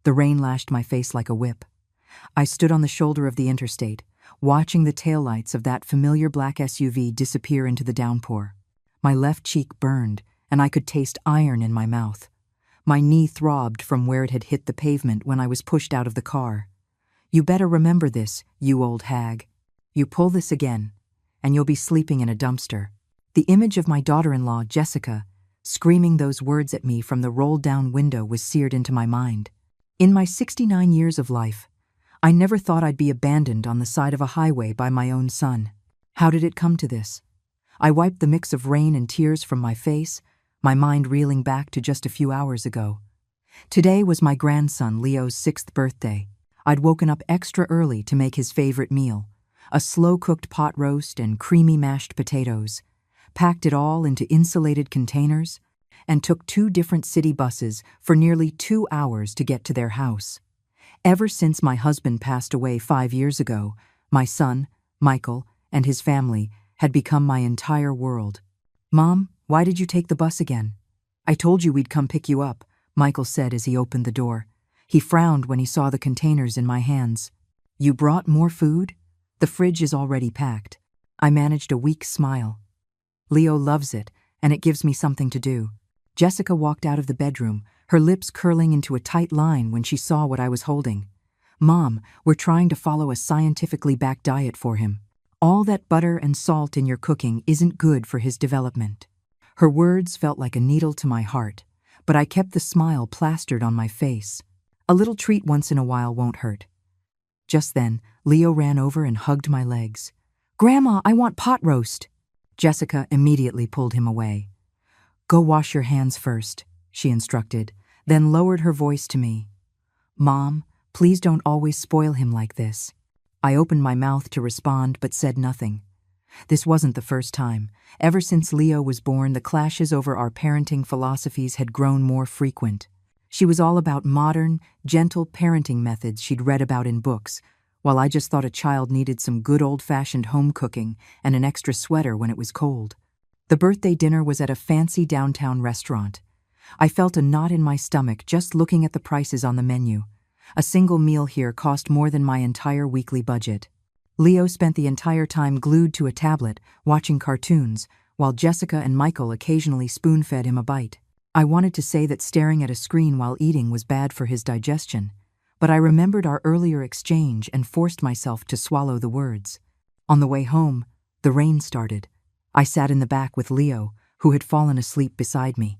The rain lashed my face like a whip. I stood on the shoulder of the interstate, watching the taillights of that familiar black SUV disappear into the downpour. My left cheek burned, and I could taste iron in my mouth. My knee throbbed from where it had hit the pavement when I was pushed out of the car. "You better remember this, you old hag. You pull this again, and you'll be sleeping in a dumpster." The image of my daughter-in-law, Jessica, screaming those words at me from the rolled-down window was seared into my mind. In my 69 years of life, I never thought I'd be abandoned on the side of a highway by my own son. How did it come to this? I wiped the mix of rain and tears from my face, my mind reeling back to just a few hours ago. Today was my grandson Leo's 6th birthday. I'd woken up extra early to make his favorite meal, a slow-cooked pot roast and creamy mashed potatoes, packed it all into insulated containers, and took 2 different city buses for nearly 2 hours to get to their house. Ever since my husband passed away 5 years ago, my son, Michael, and his family had become my entire world. "Mom, why did you take the bus again?" "I told you we'd come pick you up," Michael said as he opened the door. He frowned when he saw the containers in my hands. "You brought more food?" "The fridge is already packed." I managed a weak smile. "Leo loves it, and it gives me something to do." Jessica walked out of the bedroom, her lips curling into a tight line when she saw what I was holding. "Mom, we're trying to follow a scientifically backed diet for him. All that butter and salt in your cooking isn't good for his development." Her words felt like a needle to my heart, but I kept the smile plastered on my face. A little treat once in a while won't hurt. Just then, Leo ran over and hugged my legs. "Grandma, I want pot roast." Jessica immediately pulled him away. "Go wash your hands first," she instructed, then lowered her voice to me. "Mom, please don't always spoil him like this." I opened my mouth to respond but said nothing. This wasn't the first time. Ever since Leo was born, the clashes over our parenting philosophies had grown more frequent. She was all about modern, gentle parenting methods she'd read about in books, while I just thought a child needed some good old-fashioned home cooking and an extra sweater when it was cold. The birthday dinner was at a fancy downtown restaurant. I felt a knot in my stomach just looking at the prices on the menu. A single meal here cost more than my entire weekly budget. Leo spent the entire time glued to a tablet, watching cartoons, while Jessica and Michael occasionally spoon-fed him a bite. I wanted to say that staring at a screen while eating was bad for his digestion, but I remembered our earlier exchange and forced myself to swallow the words. On the way home, the rain started. I sat in the back with Leo, who had fallen asleep beside me.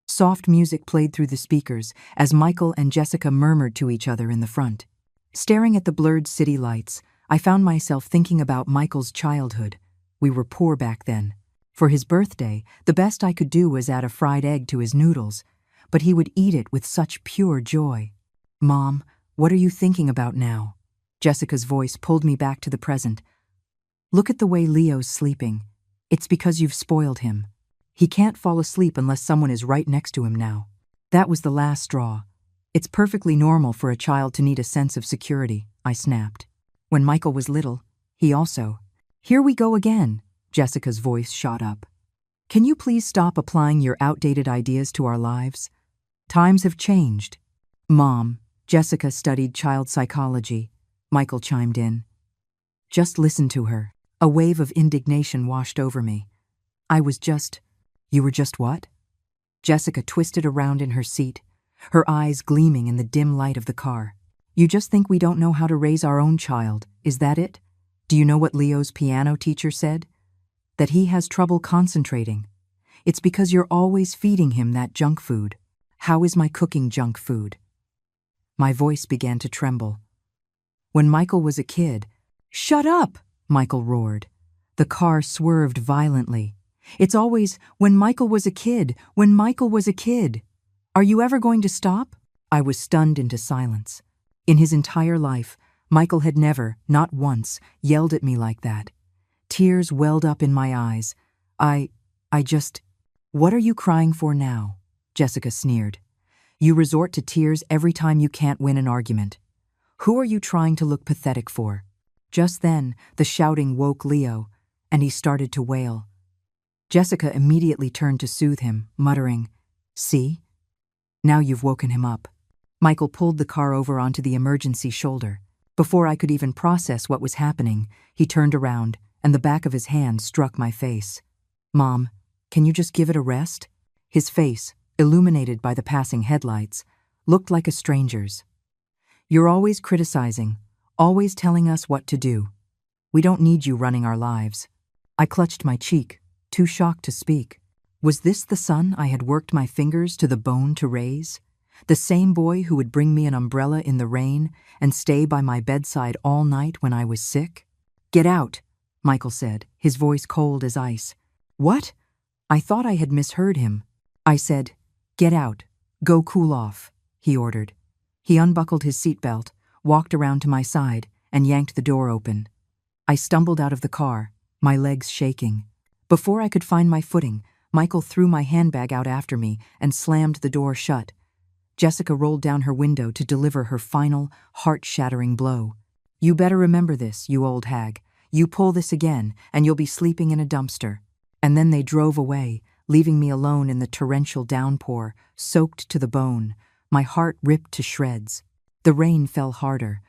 Soft music played through the speakers as Michael and Jessica murmured to each other in the front. Staring at the blurred city lights, I found myself thinking about Michael's childhood. We were poor back then. For his birthday, the best I could do was add a fried egg to his noodles, but he would eat it with such pure joy. "Mom, what are you thinking about now?" Jessica's voice pulled me back to the present. "Look at the way Leo's sleeping. It's because you've spoiled him. He can't fall asleep unless someone is right next to him now." That was the last straw. "It's perfectly normal for a child to need a sense of security," I snapped. "When Michael was little, he also—" "Here we go again," Jessica's voice shot up. "Can you please stop applying your outdated ideas to our lives? Times have changed." "Mom, Jessica studied child psychology," Michael chimed in. "Just listen to her." A wave of indignation washed over me. You were just what?" Jessica twisted around in her seat, her eyes gleaming in the dim light of the car. "You just think we don't know how to raise our own child, is that it? Do you know what Leo's piano teacher said? That he has trouble concentrating. It's because you're always feeding him that junk food." "How is my cooking junk food?" My voice began to tremble. "When Michael was a kid—" "Shut up!" Michael roared. The car swerved violently. "It's always, when Michael was a kid, when Michael was a kid. Are you ever going to stop?" I was stunned into silence. In his entire life, Michael had never, not once, yelled at me like that. Tears welled up in my eyes. "What are you crying for now?" Jessica sneered. "You resort to tears every time you can't win an argument. Who are you trying to look pathetic for?" Just then, the shouting woke Leo, and he started to wail. Jessica immediately turned to soothe him, muttering, "See? Now you've woken him up." Michael pulled the car over onto the emergency shoulder. Before I could even process what was happening, he turned around, and the back of his hand struck my face. "Mom, can you just give it a rest?" His face, illuminated by the passing headlights, looked like a stranger's. "You're always criticizing, always telling us what to do. We don't need you running our lives." I clutched my cheek, too shocked to speak. Was this the son I had worked my fingers to the bone to raise? The same boy who would bring me an umbrella in the rain and stay by my bedside all night when I was sick? "Get out," Michael said, his voice cold as ice. "What?" I thought I had misheard him. I said, "Get out. Go cool off," he ordered. He unbuckled his seatbelt, walked around to my side, and yanked the door open. I stumbled out of the car, my legs shaking. Before I could find my footing, Michael threw my handbag out after me and slammed the door shut. Jessica rolled down her window to deliver her final, heart-shattering blow. "You better remember this, you old hag. You pull this again, and you'll be sleeping in a dumpster." And then they drove away, leaving me alone in the torrential downpour, soaked to the bone, my heart ripped to shreds. The rain fell harder.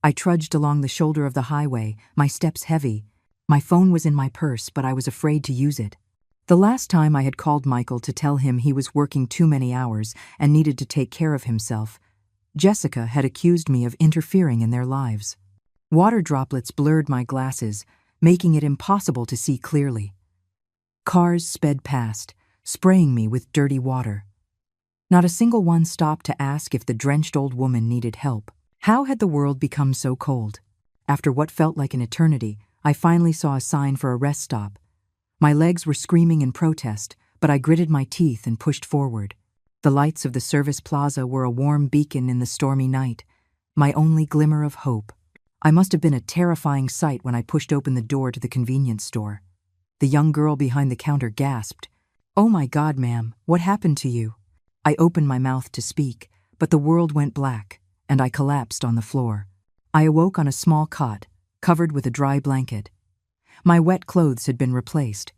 I trudged along the shoulder of the highway, my steps heavy. My phone was in my purse, but I was afraid to use it. The last time I had called Michael to tell him he was working too many hours and needed to take care of himself, Jessica had accused me of interfering in their lives. Water droplets blurred my glasses, making it impossible to see clearly. Cars sped past, spraying me with dirty water. Not a single one stopped to ask if the drenched old woman needed help. How had the world become so cold? After what felt like an eternity, I finally saw a sign for a rest stop. My legs were screaming in protest, but I gritted my teeth and pushed forward. The lights of the service plaza were a warm beacon in the stormy night, my only glimmer of hope. I must have been a terrifying sight when I pushed open the door to the convenience store. The young girl behind the counter gasped. "Oh my God, ma'am, what happened to you?" I opened my mouth to speak, but the world went black, and I collapsed on the floor. I awoke on a small cot, covered with a dry blanket. My wet clothes had been replaced.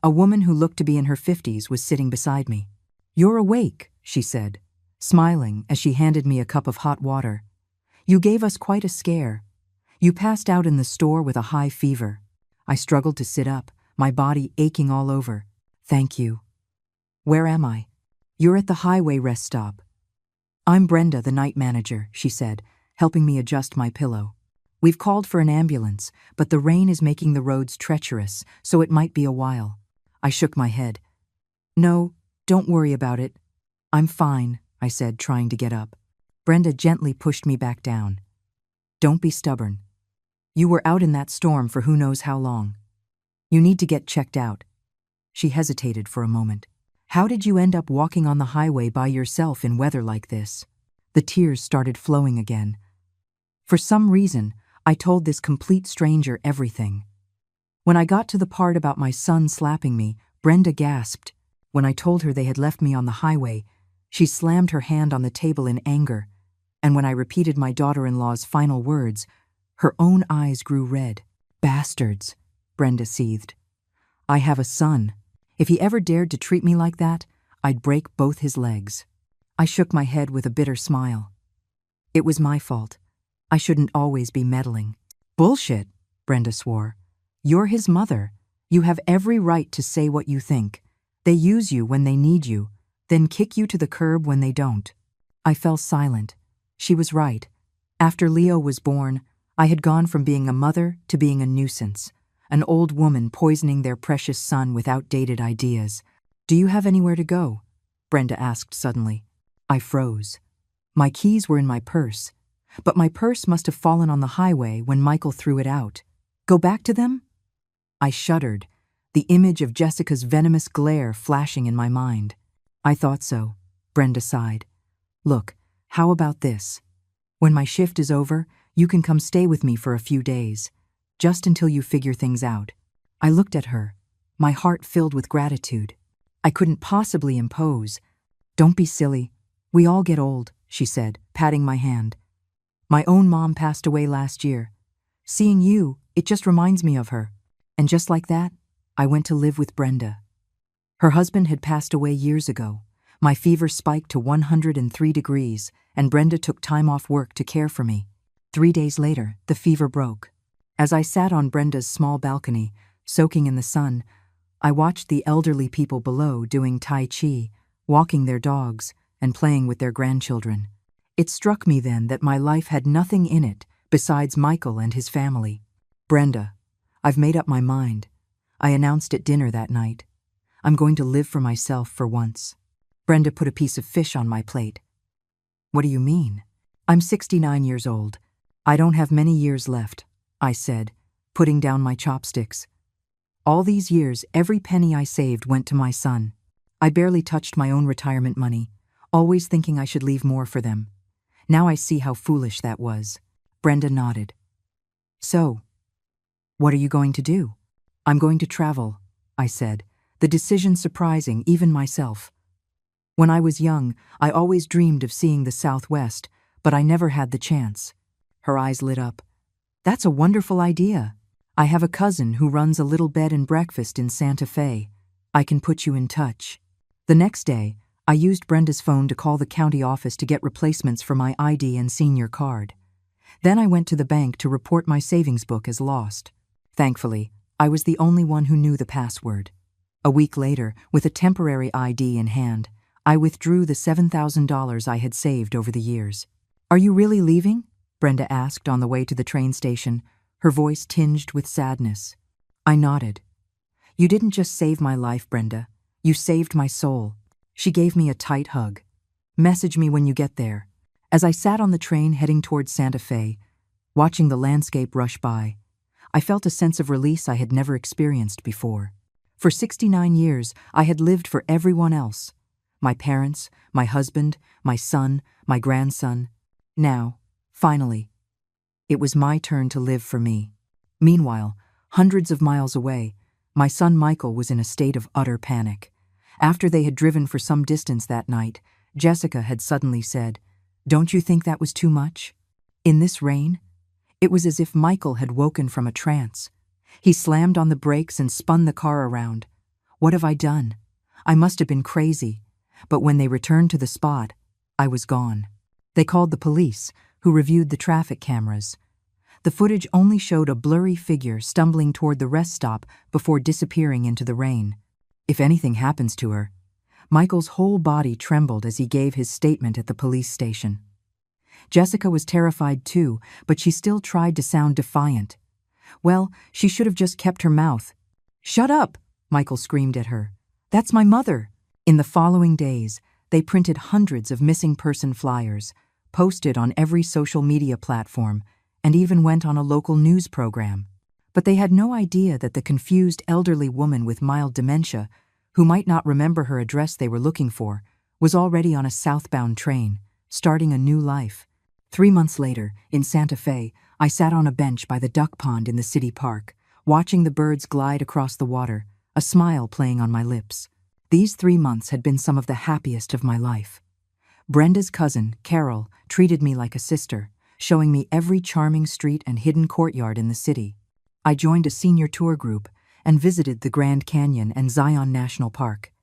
A woman who looked to be in her 50s was sitting beside me. "You're awake," she said, smiling as she handed me a cup of hot water. "You gave us quite a scare. You passed out in the store with a high fever." I struggled to sit up, my body aching all over. "Thank you." "Where am I?" "You're at the highway rest stop." "I'm Brenda, the night manager," she said, helping me adjust my pillow. "We've called for an ambulance, but the rain is making the roads treacherous, so it might be a while." I shook my head. "No, don't worry about it. I'm fine," I said, trying to get up. Brenda gently pushed me back down. "Don't be stubborn. You were out in that storm for who knows how long. You need to get checked out." She hesitated for a moment. "How did you end up walking on the highway by yourself in weather like this?" The tears started flowing again. For some reason, I told this complete stranger everything. When I got to the part about my son slapping me, Brenda gasped. When I told her they had left me on the highway, she slammed her hand on the table in anger. And when I repeated my daughter-in-law's final words, her own eyes grew red. "Bastards," Brenda seethed. "I have a son. If he ever dared to treat me like that, I'd break both his legs." I shook my head with a bitter smile. It was my fault. I shouldn't always be meddling. "Bullshit," Brenda swore. "You're his mother. You have every right to say what you think. They use you when they need you, then kick you to the curb when they don't." I fell silent. She was right. After Leo was born, I had gone from being a mother to being a nuisance, an old woman poisoning their precious son with outdated ideas. "Do you have anywhere to go?" Brenda asked suddenly. I froze. My keys were in my purse, but my purse must have fallen on the highway when Michael threw it out. Go back to them? I shuddered, the image of Jessica's venomous glare flashing in my mind. "I thought so," Brenda sighed. "Look, how about this? When my shift is over, you can come stay with me for a few days, just until you figure things out." I looked at her, my heart filled with gratitude. I couldn't possibly impose. "Don't be silly. We all get old," she said, patting my hand. "My own mom passed away last year. Seeing you, it just reminds me of her." And just like that, I went to live with Brenda. Her husband had passed away years ago, My fever spiked to 103 degrees, and Brenda took time off work to care for me. 3 days later, the fever broke. As I sat on Brenda's small balcony, soaking in the sun, I watched the elderly people below doing Tai Chi, walking their dogs, and playing with their grandchildren. It struck me then that my life had nothing in it besides Michael and his family. "Brenda, I've made up my mind," I announced at dinner that night. "I'm going to live for myself for once." Brenda put a piece of fish on my plate. "What do you mean?" "I'm 69 years old. I don't have many years left," I said, putting down my chopsticks. All these years, every penny I saved went to my son. I barely touched my own retirement money, always thinking I should leave more for them. Now I see how foolish that was. Brenda nodded. "So, what are you going to do?" "I'm going to travel," I said, the decision surprising even myself. When I was young, I always dreamed of seeing the Southwest, but I never had the chance. Her eyes lit up. "That's a wonderful idea. I have a cousin who runs a little bed and breakfast in Santa Fe. I can put you in touch." The next day, I used Brenda's phone to call the county office to get replacements for my ID and senior card. Then I went to the bank to report my savings book as lost. Thankfully, I was the only one who knew the password. A week later, with a temporary ID in hand, I withdrew the $7,000 I had saved over the years. "Are you really leaving?" Brenda asked on the way to the train station, her voice tinged with sadness. I nodded. "You didn't just save my life, Brenda. You saved my soul." She gave me a tight hug. "Message me when you get there." As I sat on the train heading towards Santa Fe, watching the landscape rush by, I felt a sense of release I had never experienced before. For 69 years, I had lived for everyone else. My parents, my husband, my son, my grandson. Now, finally, it was my turn to live for me. Meanwhile, hundreds of miles away, my son Michael was in a state of utter panic. After they had driven for some distance that night, Jessica had suddenly said, "Don't you think that was too much? In this rain?" It was as if Michael had woken from a trance. He slammed on the brakes and spun the car around. What have I done? I must have been crazy. But when they returned to the spot, I was gone. They called the police, who reviewed the traffic cameras. The footage only showed a blurry figure stumbling toward the rest stop before disappearing into the rain. If anything happens to her. Michael's whole body trembled as he gave his statement at the police station. Jessica was terrified too, but she still tried to sound defiant. Well, she should have just kept her mouth. "Shut up!" Michael screamed at her. "That's my mother." In the following days, they printed hundreds of missing person flyers, posted on every social media platform, and even went on a local news program. But they had no idea that the confused elderly woman with mild dementia, who might not remember her address they were looking for, was already on a southbound train, starting a new life. 3 months later, in Santa Fe, I sat on a bench by the duck pond in the city park, watching the birds glide across the water, a smile playing on my lips. These 3 months had been some of the happiest of my life. Brenda's cousin, Carol, treated me like a sister, showing me every charming street and hidden courtyard in the city. I joined a senior tour group and visited the Grand Canyon and Zion National Park.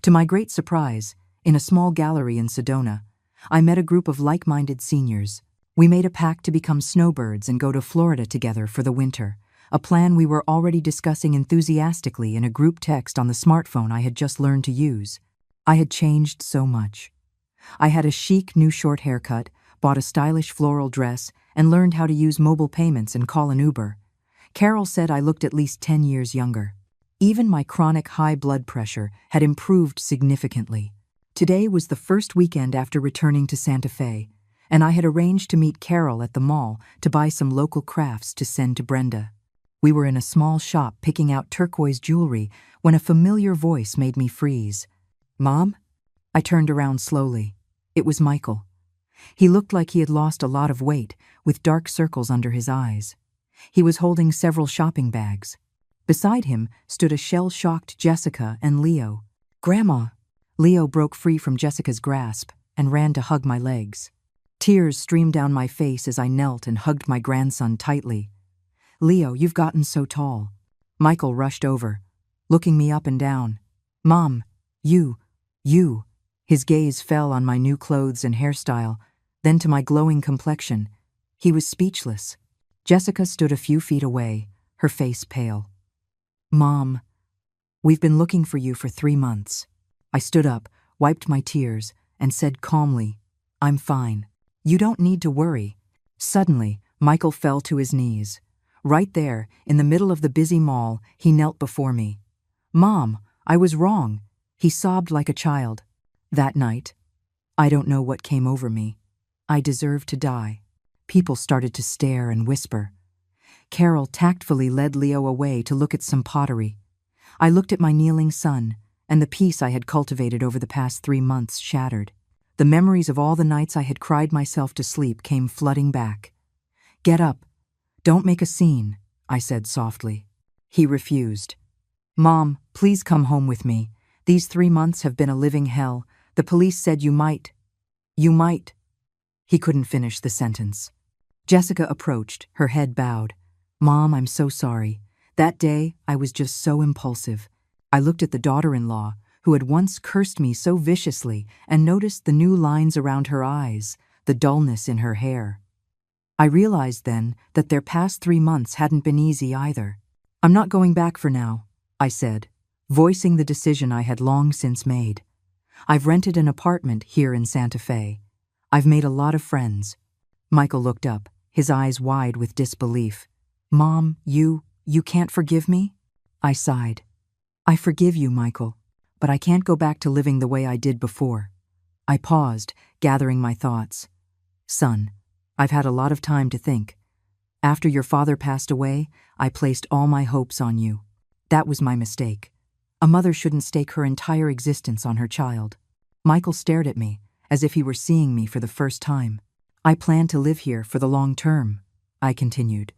To my great surprise, in a small gallery in Sedona, I met a group of like-minded seniors. We made a pact to become snowbirds and go to Florida together for the winter, a plan we were already discussing enthusiastically in a group text on the smartphone I had just learned to use. I had changed so much. I had a chic new short haircut, bought a stylish floral dress, and learned how to use mobile payments and call an Uber. Carol said I looked at least 10 years younger. Even my chronic high blood pressure had improved significantly. Today was the first weekend after returning to Santa Fe, and I had arranged to meet Carol at the mall to buy some local crafts to send to Brenda. We were in a small shop picking out turquoise jewelry when a familiar voice made me freeze. "Mom?" I turned around slowly. It was Michael. He looked like he had lost a lot of weight, with dark circles under his eyes. He was holding several shopping bags. Beside him stood a shell-shocked Jessica and Leo. "Grandma!" Leo broke free from Jessica's grasp and ran to hug my legs. Tears streamed down my face as I knelt and hugged my grandson tightly. "Leo, you've gotten so tall." Michael rushed over, looking me up and down. "Mom, you. His gaze fell on my new clothes and hairstyle, then to my glowing complexion. He was speechless. Jessica stood a few feet away, her face pale. "Mom, we've been looking for you for 3 months." I stood up, wiped my tears, and said calmly, "I'm fine. You don't need to worry." Suddenly, Michael fell to his knees. Right there, in the middle of the busy mall, he knelt before me. "Mom, I was wrong." He sobbed like a child. That night, I don't know what came over me. I deserved to die. People started to stare and whisper. Carol tactfully led Leo away to look at some pottery. I looked at my kneeling son, and the peace I had cultivated over the past 3 months shattered. The memories of all the nights I had cried myself to sleep came flooding back. "Get up. Don't make a scene," I said softly. He refused. "Mom, please come home with me. These 3 months have been a living hell. The police said you might. He couldn't finish the sentence. Jessica approached, her head bowed. "Mom, I'm so sorry. That day, I was just so impulsive." I looked at the daughter-in-law, who had once cursed me so viciously, and noticed the new lines around her eyes, the dullness in her hair. I realized then that their past 3 months hadn't been easy either. "I'm not going back for now," I said, voicing the decision I had long since made. "I've rented an apartment here in Santa Fe. I've made a lot of friends." Michael looked up, his eyes wide with disbelief. "Mom, you can't forgive me?" I sighed. "I forgive you, Michael, but I can't go back to living the way I did before." I paused, gathering my thoughts. "Son, I've had a lot of time to think. After your father passed away, I placed all my hopes on you. That was my mistake. A mother shouldn't stake her entire existence on her child." Michael stared at me, as if he were seeing me for the first time. "I plan to live here for the long term," I continued.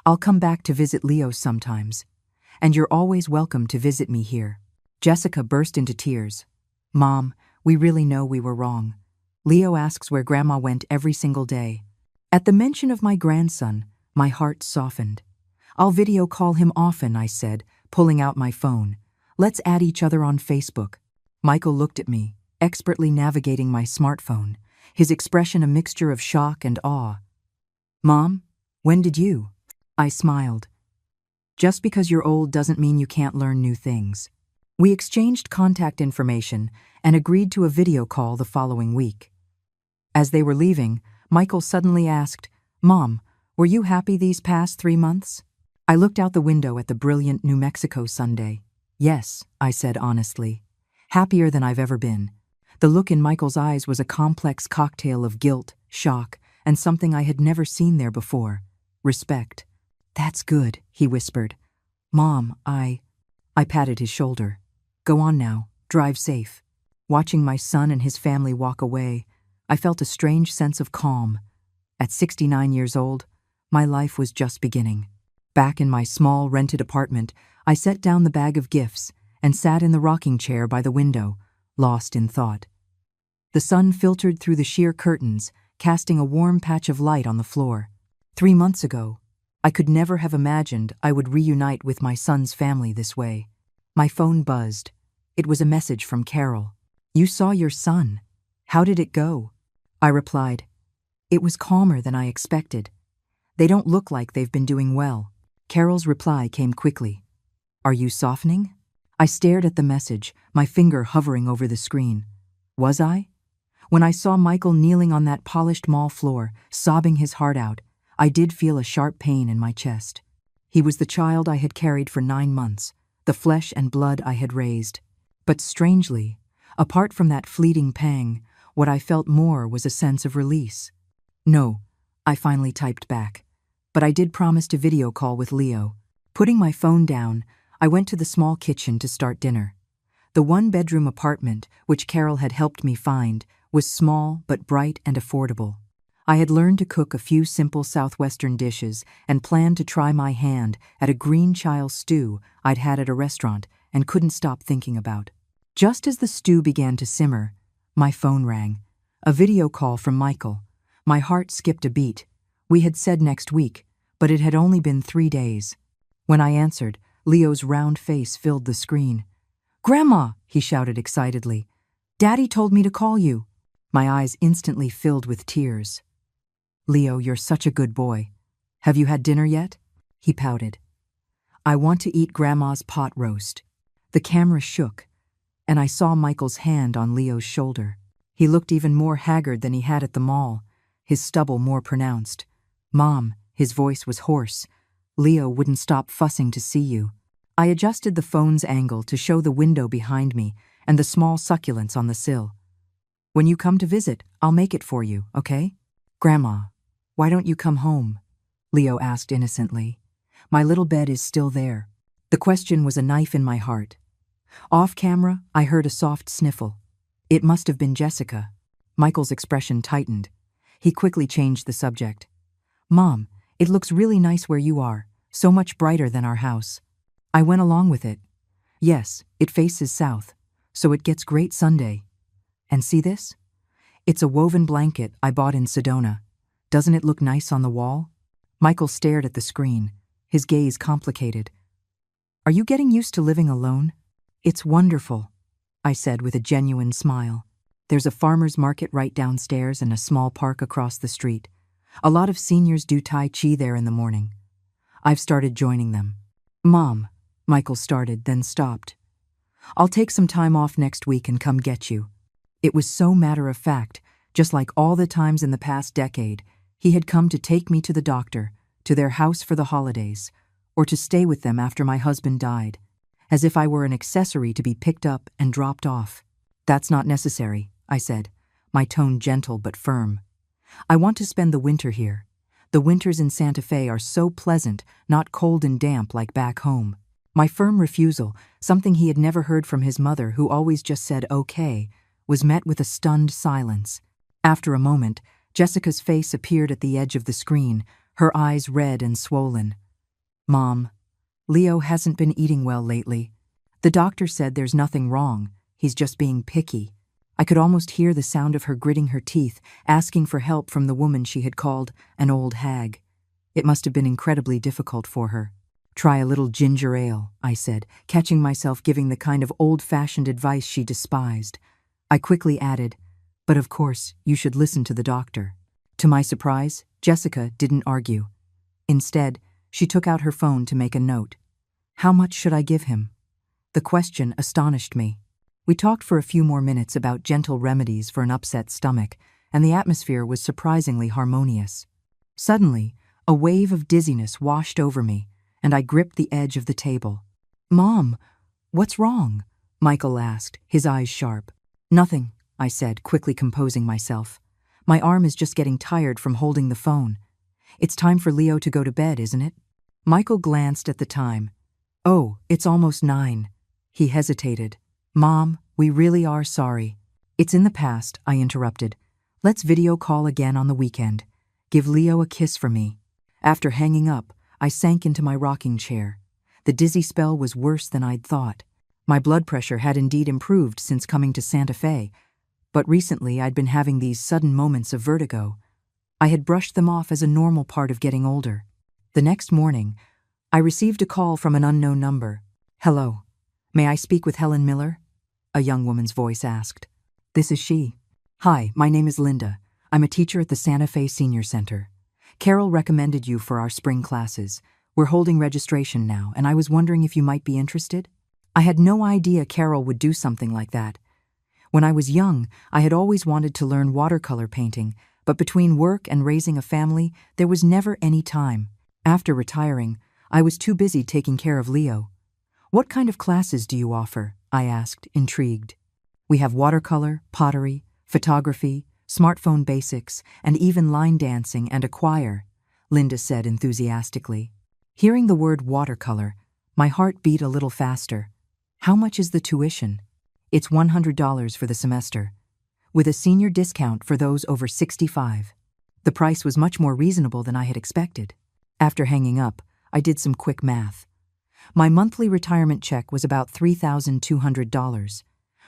"I'll come back to visit Leo sometimes, and you're always welcome to visit me here." Jessica burst into tears. "Mom, we really know we were wrong. Leo asks where Grandma went every single day." At the mention of my grandson, my heart softened. "I'll video call him often," I said, pulling out my phone. "Let's add each other on Facebook." Michael looked at me, expertly navigating my smartphone, his expression a mixture of shock and awe. "Mom, when did you?" I smiled. "Just because you're old doesn't mean you can't learn new things." We exchanged contact information and agreed to a video call the following week. As they were leaving, Michael suddenly asked, "Mom, were you happy these past 3 months?" I looked out the window at the brilliant New Mexico Sunday. "Yes," I said honestly. "Happier than I've ever been." The look in Michael's eyes was a complex cocktail of guilt, shock, and something I had never seen there before. Respect. "That's good," he whispered. "Mom, I patted his shoulder. "Go on now, drive safe." Watching my son and his family walk away, I felt a strange sense of calm. At 69 years old, my life was just beginning. Back in my small rented apartment, I set down the bag of gifts and sat in the rocking chair by the window, lost in thought. The sun filtered through the sheer curtains, casting a warm patch of light on the floor. 3 months ago, I could never have imagined I would reunite with my son's family this way. My phone buzzed. It was a message from Carol. "You saw your son. How did it go?" I replied, "It was calmer than I expected. They don't look like they've been doing well." Carol's reply came quickly. "Are you softening?" I stared at the message, my finger hovering over the screen. Was I? When I saw Michael kneeling on that polished mall floor, sobbing his heart out, I did feel a sharp pain in my chest. He was the child I had carried for 9 months, the flesh and blood I had raised. But strangely, apart from that fleeting pang, what I felt more was a sense of release. "No," I finally typed back, but I did promise to video call with Leo. Putting my phone down, I went to the small kitchen to start dinner. The 1-bedroom apartment, which Carol had helped me find, was small but bright and affordable. I had learned to cook a few simple Southwestern dishes and planned to try my hand at a green child stew I'd had at a restaurant and couldn't stop thinking about. Just as the stew began to simmer, my phone rang. A video call from Michael. My heart skipped a beat. We had said next week, but it had only been 3 days. When I answered, Leo's round face filled the screen. "Grandma!" he shouted excitedly. Daddy told me to call you. My eyes instantly filled with tears. Leo, you're such a good boy. Have you had dinner yet? He pouted. I want to eat Grandma's pot roast. The camera shook, and I saw Michael's hand on Leo's shoulder. He looked even more haggard than he had at the mall, his stubble more pronounced. Mom, his voice was hoarse. Leo wouldn't stop fussing to see you. I adjusted the phone's angle to show the window behind me and the small succulents on the sill. When you come to visit, I'll make it for you, okay? Grandma, why don't you come home? Leo asked innocently. My little bed is still there. The question was a knife in my heart. Off camera, I heard a soft sniffle. It must have been Jessica. Michael's expression tightened. He quickly changed the subject. Mom, it looks really nice where you are, so much brighter than our house. I went along with it. Yes, it faces south, so it gets great Sunday. And see this? It's a woven blanket I bought in Sedona. Doesn't it look nice on the wall? Michael stared at the screen, his gaze complicated. Are you getting used to living alone? It's wonderful, I said with a genuine smile. There's a farmer's market right downstairs and a small park across the street. A lot of seniors do Tai Chi there in the morning. I've started joining them. Mom, Michael started, then stopped. I'll take some time off next week and come get you. It was so matter-of-fact, just like all the times in the past decade, he had come to take me to the doctor, to their house for the holidays, or to stay with them after my husband died, as if I were an accessory to be picked up and dropped off. That's not necessary, I said, my tone gentle but firm. I want to spend the winter here. The winters in Santa Fe are so pleasant, not cold and damp like back home. My firm refusal, something he had never heard from his mother who always just said okay, was met with a stunned silence. After a moment, Jessica's face appeared at the edge of the screen, her eyes red and swollen. Mom, Leo hasn't been eating well lately. The doctor said there's nothing wrong, he's just being picky. I could almost hear the sound of her gritting her teeth, asking for help from the woman she had called an old hag. It must have been incredibly difficult for her. Try a little ginger ale, I said, catching myself giving the kind of old-fashioned advice she despised. I quickly added, but of course, you should listen to the doctor. To my surprise, Jessica didn't argue. Instead, she took out her phone to make a note. How much should I give him? The question astonished me. We talked for a few more minutes about gentle remedies for an upset stomach, and the atmosphere was surprisingly harmonious. Suddenly, a wave of dizziness washed over me, and I gripped the edge of the table. Mom, what's wrong? Michael asked, his eyes sharp. Nothing, I said, quickly composing myself. My arm is just getting tired from holding the phone. It's time for Leo to go to bed, isn't it? Michael glanced at the time. Oh, it's almost 9. He hesitated. Mom, we really are sorry. It's in the past, I interrupted. Let's video call again on the weekend. Give Leo a kiss for me. After hanging up, I sank into my rocking chair. The dizzy spell was worse than I'd thought. My blood pressure had indeed improved since coming to Santa Fe, but recently I'd been having these sudden moments of vertigo. I had brushed them off as a normal part of getting older. The next morning, I received a call from an unknown number. Hello. May I speak with Helen Miller? A young woman's voice asked. This is she. Hi, my name is Linda. I'm a teacher at the Santa Fe Senior Center. Carol recommended you for our spring classes. We're holding registration now, and I was wondering if you might be interested. I had no idea Carol would do something like that. When I was young, I had always wanted to learn watercolor painting, but between work and raising a family, there was never any time. After retiring, I was too busy taking care of Leo. What kind of classes do you offer? I asked, intrigued. We have watercolor, pottery, photography, smartphone basics, and even line dancing and a choir, Linda said enthusiastically. Hearing the word watercolor, my heart beat a little faster. How much is the tuition? It's $100 for the semester, with a senior discount for those over 65. The price was much more reasonable than I had expected. After hanging up, I did some quick math. My monthly retirement check was about $3,200.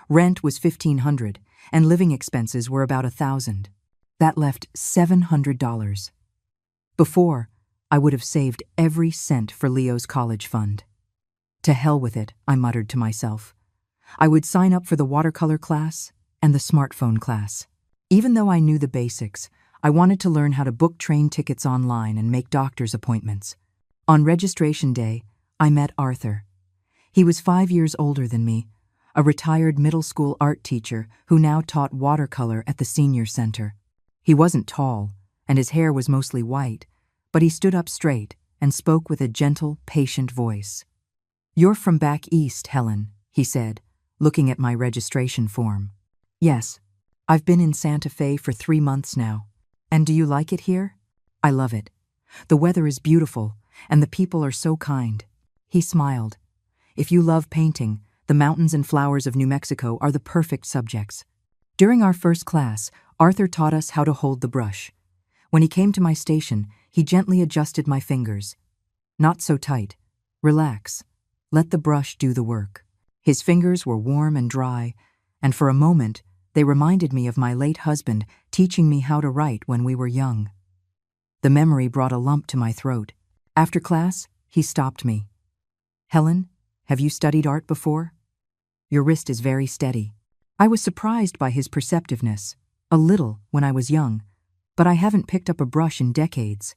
Rent was $1,500, and living expenses were about $1,000. That left $700. Before, I would have saved every cent for Leo's college fund. To hell with it, I muttered to myself. I would sign up for the watercolor class, and the smartphone class. Even though I knew the basics, I wanted to learn how to book train tickets online and make doctor's appointments. On registration day, I met Arthur. He was 5 years older than me, a retired middle school art teacher who now taught watercolor at the senior center. He wasn't tall, and his hair was mostly white, but he stood up straight and spoke with a gentle, patient voice. "You're from back east, Helen," he said, looking at my registration form. "Yes, I've been in Santa Fe for 3 months now. And do you like it here?" "I love it. The weather is beautiful, and the people are so kind." He smiled. "If you love painting, the mountains and flowers of New Mexico are the perfect subjects." During our first class, Arthur taught us how to hold the brush. When he came to my station, he gently adjusted my fingers. "Not so tight. Relax. Let the brush do the work." His fingers were warm and dry, and for a moment, they reminded me of my late husband teaching me how to write when we were young. The memory brought a lump to my throat. After class, he stopped me. "Helen, have you studied art before? Your wrist is very steady." I was surprised by his perceptiveness, a little when I was young, but I haven't picked up a brush in decades.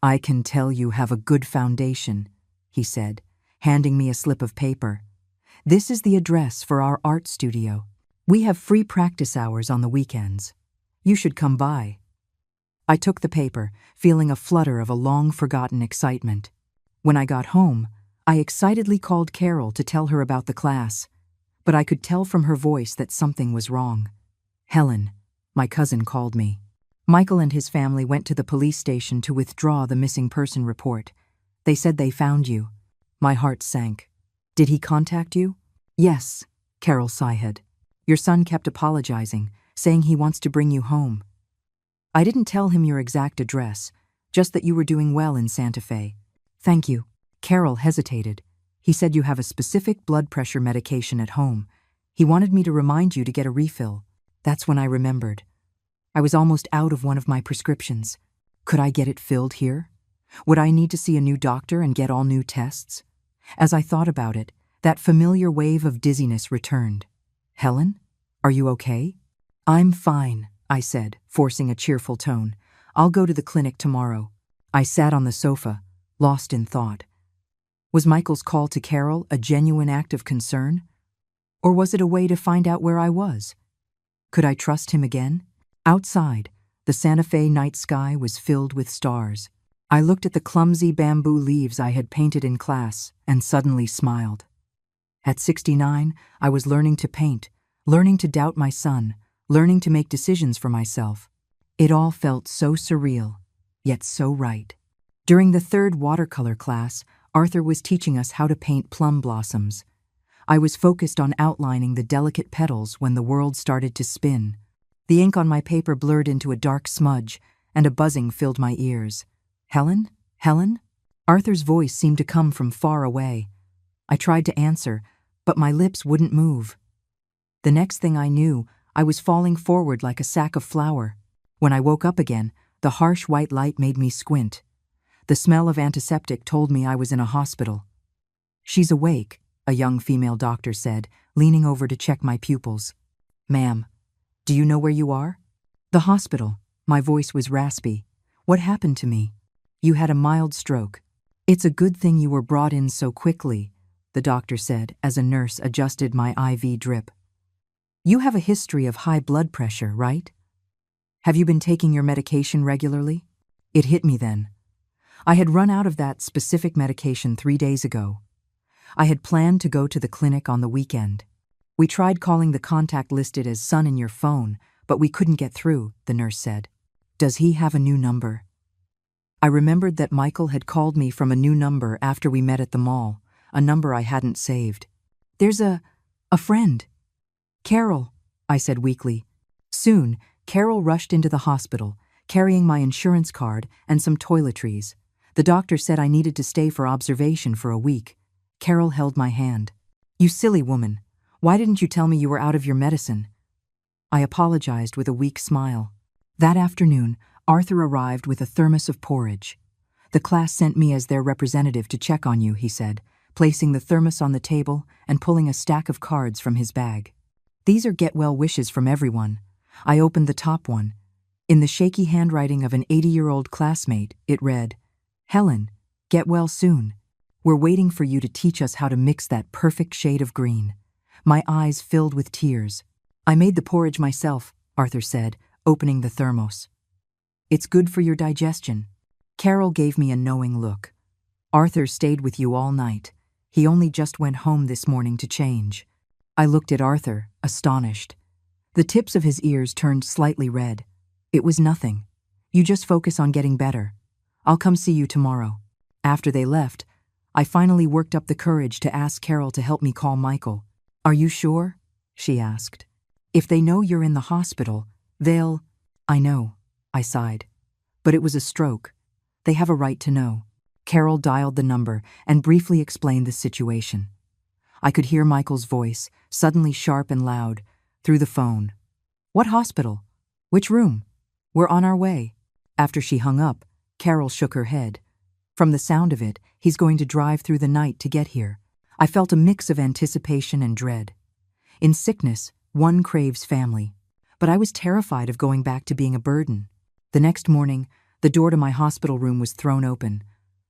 "I can tell you have a good foundation," he said, handing me a slip of paper. "This is the address for our art studio. We have free practice hours on the weekends. You should come by." I took the paper, feeling a flutter of a long-forgotten excitement. When I got home, I excitedly called Carol to tell her about the class, but I could tell from her voice that something was wrong. "Helen," my cousin called me. "Michael and his family went to the police station to withdraw the missing person report. They said they found you." My heart sank. "Did he contact you?" "Yes," Carol sighed. "Your son kept apologizing, saying he wants to bring you home." "I didn't tell him your exact address, just that you were doing well in Santa Fe." "Thank you." Carol hesitated. "He said you have a specific blood pressure medication at home. He wanted me to remind you to get a refill." That's when I remembered. I was almost out of one of my prescriptions. Could I get it filled here? Would I need to see a new doctor and get all new tests? As I thought about it, that familiar wave of dizziness returned. "Helen, are you okay?" "I'm fine," I said, forcing a cheerful tone. "I'll go to the clinic tomorrow." I sat on the sofa, lost in thought. Was Michael's call to Carol a genuine act of concern? Or was it a way to find out where I was? Could I trust him again? Outside, the Santa Fe night sky was filled with stars. I looked at the clumsy bamboo leaves I had painted in class and suddenly smiled. At 69, I was learning to paint, learning to doubt my son, learning to make decisions for myself. It all felt so surreal, yet so right. During the third watercolor class, Arthur was teaching us how to paint plum blossoms. I was focused on outlining the delicate petals when the world started to spin. The ink on my paper blurred into a dark smudge, and a buzzing filled my ears. "Helen? Helen?" Arthur's voice seemed to come from far away. I tried to answer, but my lips wouldn't move. The next thing I knew, I was falling forward like a sack of flour. When I woke up again, the harsh white light made me squint. The smell of antiseptic told me I was in a hospital. "She's awake," a young female doctor said, leaning over to check my pupils. "Ma'am, do you know where you are?" "The hospital." My voice was raspy. "What happened to me?" "You had a mild stroke. It's a good thing you were brought in so quickly," the doctor said as a nurse adjusted my IV drip. "You have a history of high blood pressure, right? Have you been taking your medication regularly?" It hit me then. I had run out of that specific medication 3 days ago. I had planned to go to the clinic on the weekend. "We tried calling the contact listed as son in your phone, but we couldn't get through," the nurse said. "Does he have a new number?" I remembered that Michael had called me from a new number after we met at the mall, a number I hadn't saved. "There's a friend." "Carol," I said weakly. Soon, Carol rushed into the hospital, carrying my insurance card and some toiletries. The doctor said I needed to stay for observation for a week. Carol held my hand. "You silly woman. Why didn't you tell me you were out of your medicine?" I apologized with a weak smile. That afternoon, Arthur arrived with a thermos of porridge. "The class sent me as their representative to check on you," he said, placing the thermos on the table and pulling a stack of cards from his bag. These are get-well wishes from everyone. I opened the top one. In the shaky handwriting of an 80-year-old classmate, it read, "Helen, get well soon. We're waiting for you to teach us how to mix that perfect shade of green." My eyes filled with tears. "I made the porridge myself," Arthur said, opening the thermos. "It's good for your digestion." Carol gave me a knowing look. "Arthur stayed with you all night. He only just went home this morning to change." I looked at Arthur, astonished. The tips of his ears turned slightly red. "It was nothing. You just focus on getting better. I'll come see you tomorrow." After they left, I finally worked up the courage to ask Carol to help me call Michael. "Are you sure?" she asked. "If they know you're in the hospital, they'll—" "I know," I sighed. "But it was a stroke. They have a right to know." Carol dialed the number and briefly explained the situation. I could hear Michael's voice, suddenly sharp and loud, through the phone. "What hospital? Which room? We're on our way." After she hung up, Carol shook her head. "From the sound of it, he's going to drive through the night to get here." I felt a mix of anticipation and dread. In sickness, one craves family. But I was terrified of going back to being a burden. The next morning, the door to my hospital room was thrown open.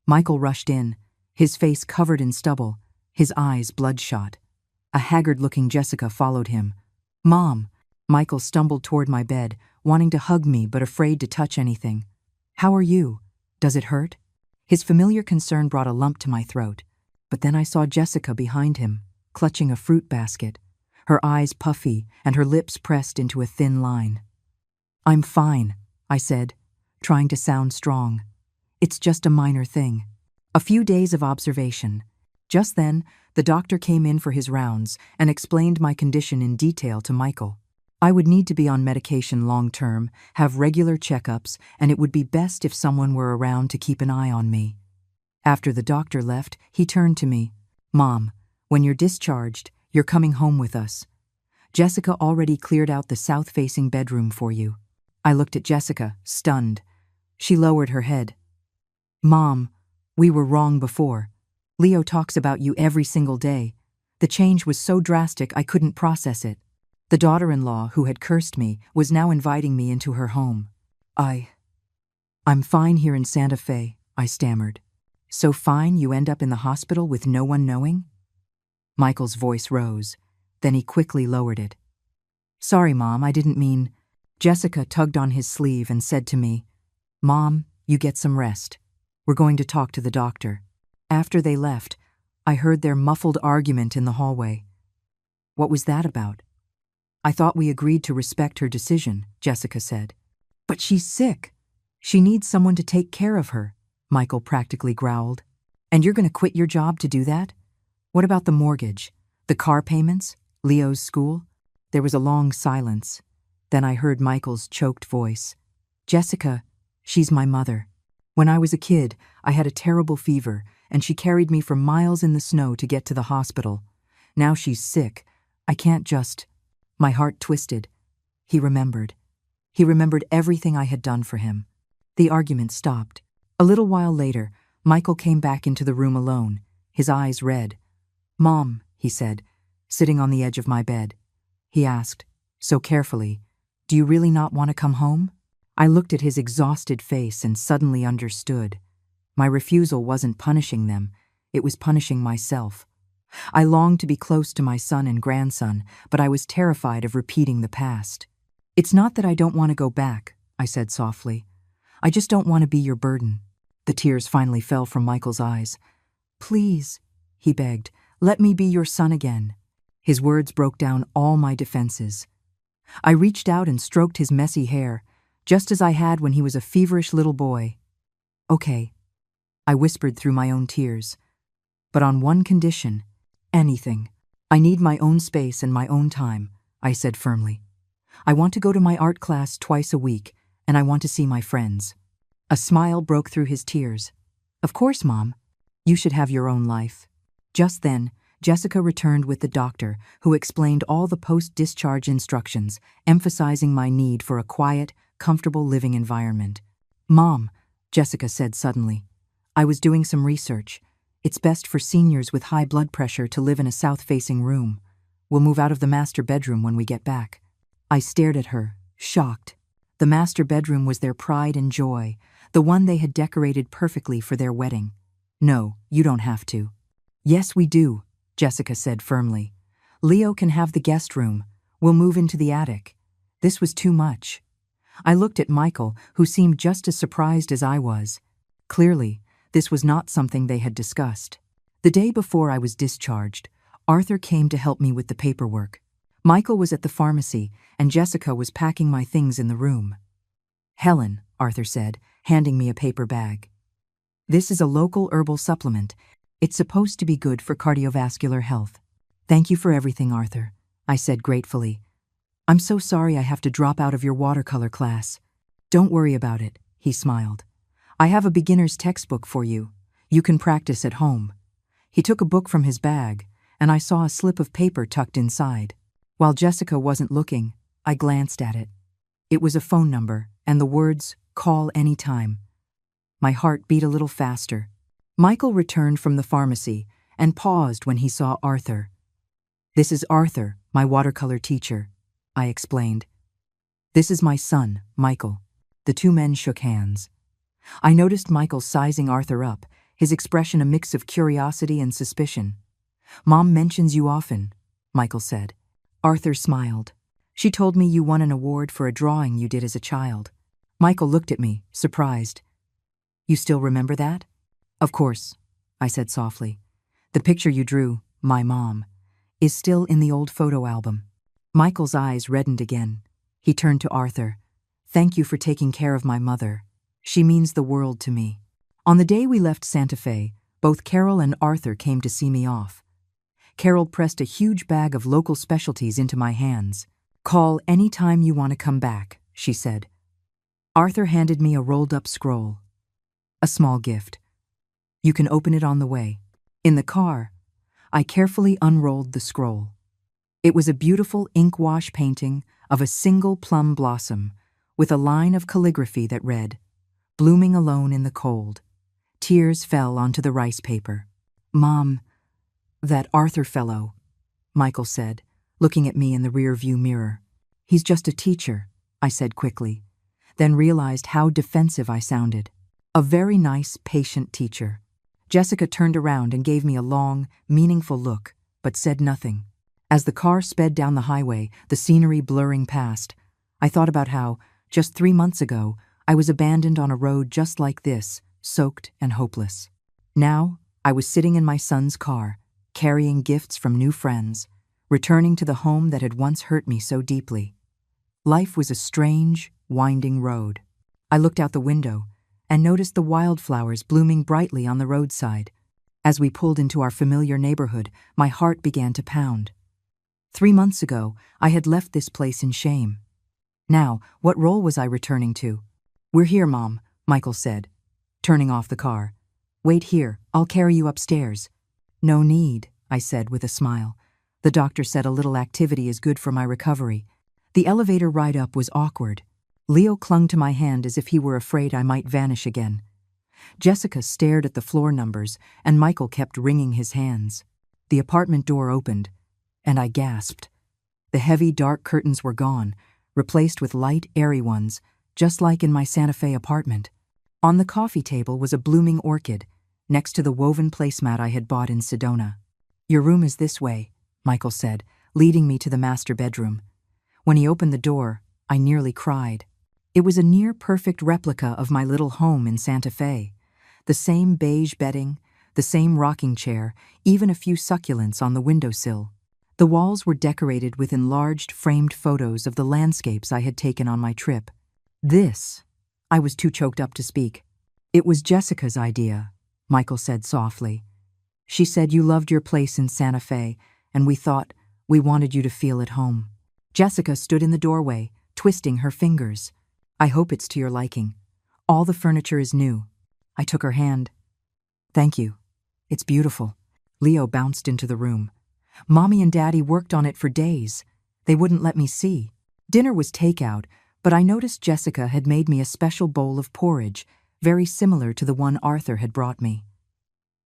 Michael rushed in, his face covered in stubble, his eyes bloodshot. A haggard-looking Jessica followed him. "Mom!" Michael stumbled toward my bed, wanting to hug me but afraid to touch anything. "How are you? Does it hurt?" His familiar concern brought a lump to my throat. But then I saw Jessica behind him, clutching a fruit basket, her eyes puffy and her lips pressed into a thin line. "I'm fine," I said, trying to sound strong. "It's just a minor thing." A few days of observation. Just then, the doctor came in for his rounds and explained my condition in detail to Michael. I would need to be on medication long-term, have regular checkups, and it would be best if someone were around to keep an eye on me. After the doctor left, he turned to me. "Mom, when you're discharged, you're coming home with us. Jessica already cleared out the south-facing bedroom for you." I looked at Jessica, stunned. She lowered her head. "Mom, we were wrong before. Leo talks about you every single day. The change was so drastic I couldn't process it." The daughter-in-law who had cursed me was now inviting me into her home. I'm fine here in Santa Fe," I stammered. "So fine you end up in the hospital with no one knowing?" Michael's voice rose. Then he quickly lowered it. "Sorry, Mom, I didn't mean—" Jessica tugged on his sleeve and said to me, "Mom, you get some rest. We're going to talk to the doctor." After they left, I heard their muffled argument in the hallway. "What was that about?" "I thought we agreed to respect her decision," Jessica said. "But she's sick. She needs someone to take care of her," Michael practically growled. "And you're going to quit your job to do that? What about the mortgage, the car payments, Leo's school?" There was a long silence. Then I heard Michael's choked voice. "Jessica, she's my mother. When I was a kid, I had a terrible fever, and she carried me for miles in the snow to get to the hospital. Now she's sick. I can't just—" My heart twisted. He remembered. He remembered everything I had done for him. The argument stopped. A little while later, Michael came back into the room alone, his eyes red. "Mom," he said, sitting on the edge of my bed. He asked, so carefully, "Do you really not want to come home?" I looked at his exhausted face and suddenly understood. My refusal wasn't punishing them, it was punishing myself. I longed to be close to my son and grandson, but I was terrified of repeating the past. "It's not that I don't want to go back," I said softly. "I just don't want to be your burden." The tears finally fell from Michael's eyes. "Please," he begged, "let me be your son again." His words broke down all my defenses. I reached out and stroked his messy hair, just as I had when he was a feverish little boy. "Okay," I whispered through my own tears. "But on one condition, anything. I need my own space and my own time," I said firmly. "I want to go to my art class twice a week, and I want to see my friends." A smile broke through his tears. "Of course, Mom. You should have your own life." Just then, Jessica returned with the doctor, who explained all the post-discharge instructions, emphasizing my need for a quiet, comfortable living environment. "Mom," Jessica said suddenly, "I was doing some research. It's best for seniors with high blood pressure to live in a south-facing room." We'll move out of the master bedroom when we get back." I stared at her, shocked. The master bedroom was their pride and joy, the one they had decorated perfectly for their wedding. "No, you don't have to." "Yes, we do," Jessica said firmly. "Leo can have the guest room. We'll move into the attic." This was too much. I looked at Michael, who seemed just as surprised as I was. Clearly, this was not something they had discussed. The day before I was discharged, Arthur came to help me with the paperwork. Michael was at the pharmacy, and Jessica was packing my things in the room. "Helen," Arthur said, handing me a paper bag. "This is a local herbal supplement. It's supposed to be good for cardiovascular health." "Thank you for everything, Arthur," I said gratefully. "I'm so sorry I have to drop out of your watercolor class." "Don't worry about it," he smiled. "I have a beginner's textbook for you. You can practice at home." He took a book from his bag, and I saw a slip of paper tucked inside. While Jessica wasn't looking, I glanced at it. It was a phone number, and the words, "Call anytime." My heart beat a little faster. Michael returned from the pharmacy and paused when he saw Arthur. "This is Arthur, my watercolor teacher," I explained. "This is my son, Michael." The two men shook hands. I noticed Michael sizing Arthur up, his expression a mix of curiosity and suspicion. "Mom mentions you often," Michael said. Arthur smiled. "She told me you won an award for a drawing you did as a child." Michael looked at me, surprised. "You still remember that?" "Of course," I said softly. "The picture you drew, my mom, is still in the old photo album." Michael's eyes reddened again. He turned to Arthur. "Thank you for taking care of my mother. She means the world to me." On the day we left Santa Fe, both Carol and Arthur came to see me off. Carol pressed a huge bag of local specialties into my hands. "Call any time you want to come back," she said. Arthur handed me a rolled-up scroll. "A small gift. You can open it on the way." In the car, I carefully unrolled the scroll. It was a beautiful ink wash painting of a single plum blossom with a line of calligraphy that read, "Blooming alone in the cold." Tears fell onto the rice paper. "Mom, that Arthur fellow," Michael said, looking at me in the rear-view mirror. "He's just a teacher," I said quickly, then realized how defensive I sounded. "A very nice, patient teacher." Jessica turned around and gave me a long, meaningful look, but said nothing. As the car sped down the highway, the scenery blurring past, I thought about how, just 3 months ago, I was abandoned on a road just like this, soaked and hopeless. Now, I was sitting in my son's car, carrying gifts from new friends, returning to the home that had once hurt me so deeply. Life was a strange, winding road. I looked out the window and noticed the wildflowers blooming brightly on the roadside. As we pulled into our familiar neighborhood, my heart began to pound. 3 months ago, I had left this place in shame. Now, what role was I returning to? "We're here, Mom," Michael said, turning off the car. "Wait here, I'll carry you upstairs." "No need," I said with a smile. "The doctor said a little activity is good for my recovery." The elevator ride up was awkward. Leo clung to my hand as if he were afraid I might vanish again. Jessica stared at the floor numbers, and Michael kept wringing his hands. The apartment door opened, and I gasped. The heavy, dark curtains were gone, replaced with light, airy ones, just like in my Santa Fe apartment. On the coffee table was a blooming orchid, next to the woven placemat I had bought in Sedona. "Your room is this way," Michael said, leading me to the master bedroom. When he opened the door, I nearly cried. It was a near-perfect replica of my little home in Santa Fe. The same beige bedding, the same rocking chair, even a few succulents on the windowsill. The walls were decorated with enlarged, framed photos of the landscapes I had taken on my trip. I was too choked up to speak. "It was Jessica's idea," Michael said softly. "She said you loved your place in Santa Fe, and we thought we wanted you to feel at home." Jessica stood in the doorway, twisting her fingers. "I hope it's to your liking. All the furniture is new." I took her hand. "Thank you. It's beautiful." Leo bounced into the room. "Mommy and Daddy worked on it for days. They wouldn't let me see." Dinner was takeout, but I noticed Jessica had made me a special bowl of porridge, very similar to the one Arthur had brought me.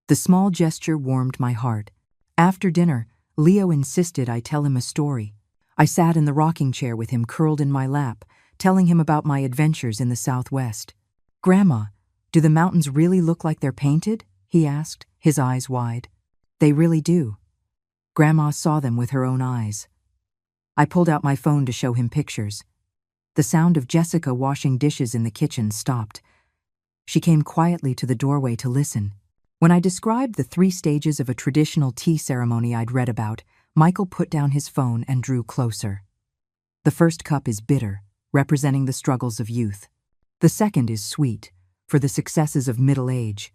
The small gesture warmed my heart. After dinner, Leo insisted I tell him a story. I sat in the rocking chair with him curled in my lap, telling him about my adventures in the Southwest. "Grandma, do the mountains really look like they're painted?" he asked, his eyes wide. "They really do." Grandma saw them with her own eyes. I pulled out my phone to show him pictures. The sound of Jessica washing dishes in the kitchen stopped. She came quietly to the doorway to listen. When I described the 3 stages of a traditional tea ceremony I'd read about, Michael put down his phone and drew closer. The first cup is bitter, representing the struggles of youth. The second is sweet, for the successes of middle age.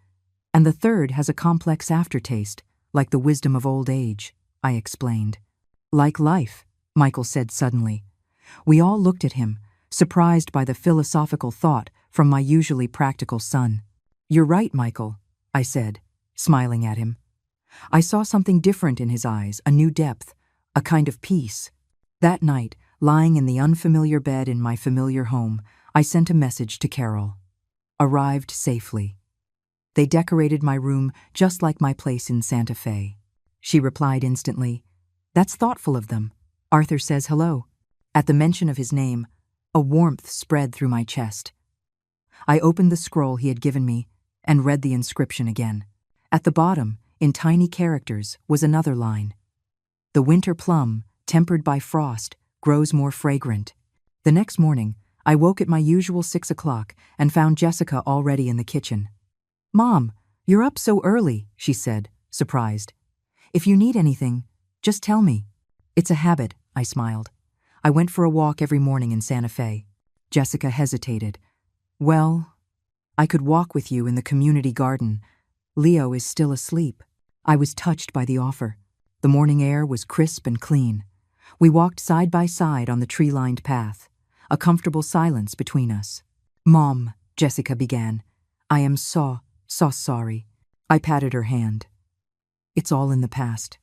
And the third has a complex aftertaste, like the wisdom of old age, I explained. "Like life," Michael said suddenly. We all looked at him, surprised by the philosophical thought from my usually practical son. "You're right, Michael," I said, smiling at him. I saw something different in his eyes, a new depth, a kind of peace. That night, lying in the unfamiliar bed in my familiar home, I sent a message to Carol. "Arrived safely." They decorated my room just like my place in Santa Fe. She replied instantly, "That's thoughtful of them. Arthur says hello." At the mention of his name, a warmth spread through my chest. I opened the scroll he had given me and read the inscription again. At the bottom, in tiny characters, was another line. "The winter plum, tempered by frost, grows more fragrant." The next morning, I woke at my usual 6 o'clock and found Jessica already in the kitchen. "Mom, you're up so early," she said, surprised. "If you need anything, just tell me." "It's a habit," I smiled. "I went for a walk every morning in Santa Fe." Jessica hesitated. "Well, I could walk with you in the community garden. Leo is still asleep." I was touched by the offer. The morning air was crisp and clean. We walked side by side on the tree-lined path, a comfortable silence between us. "Mom," Jessica began, "I am so sorry." I patted her hand. "It's all in the past."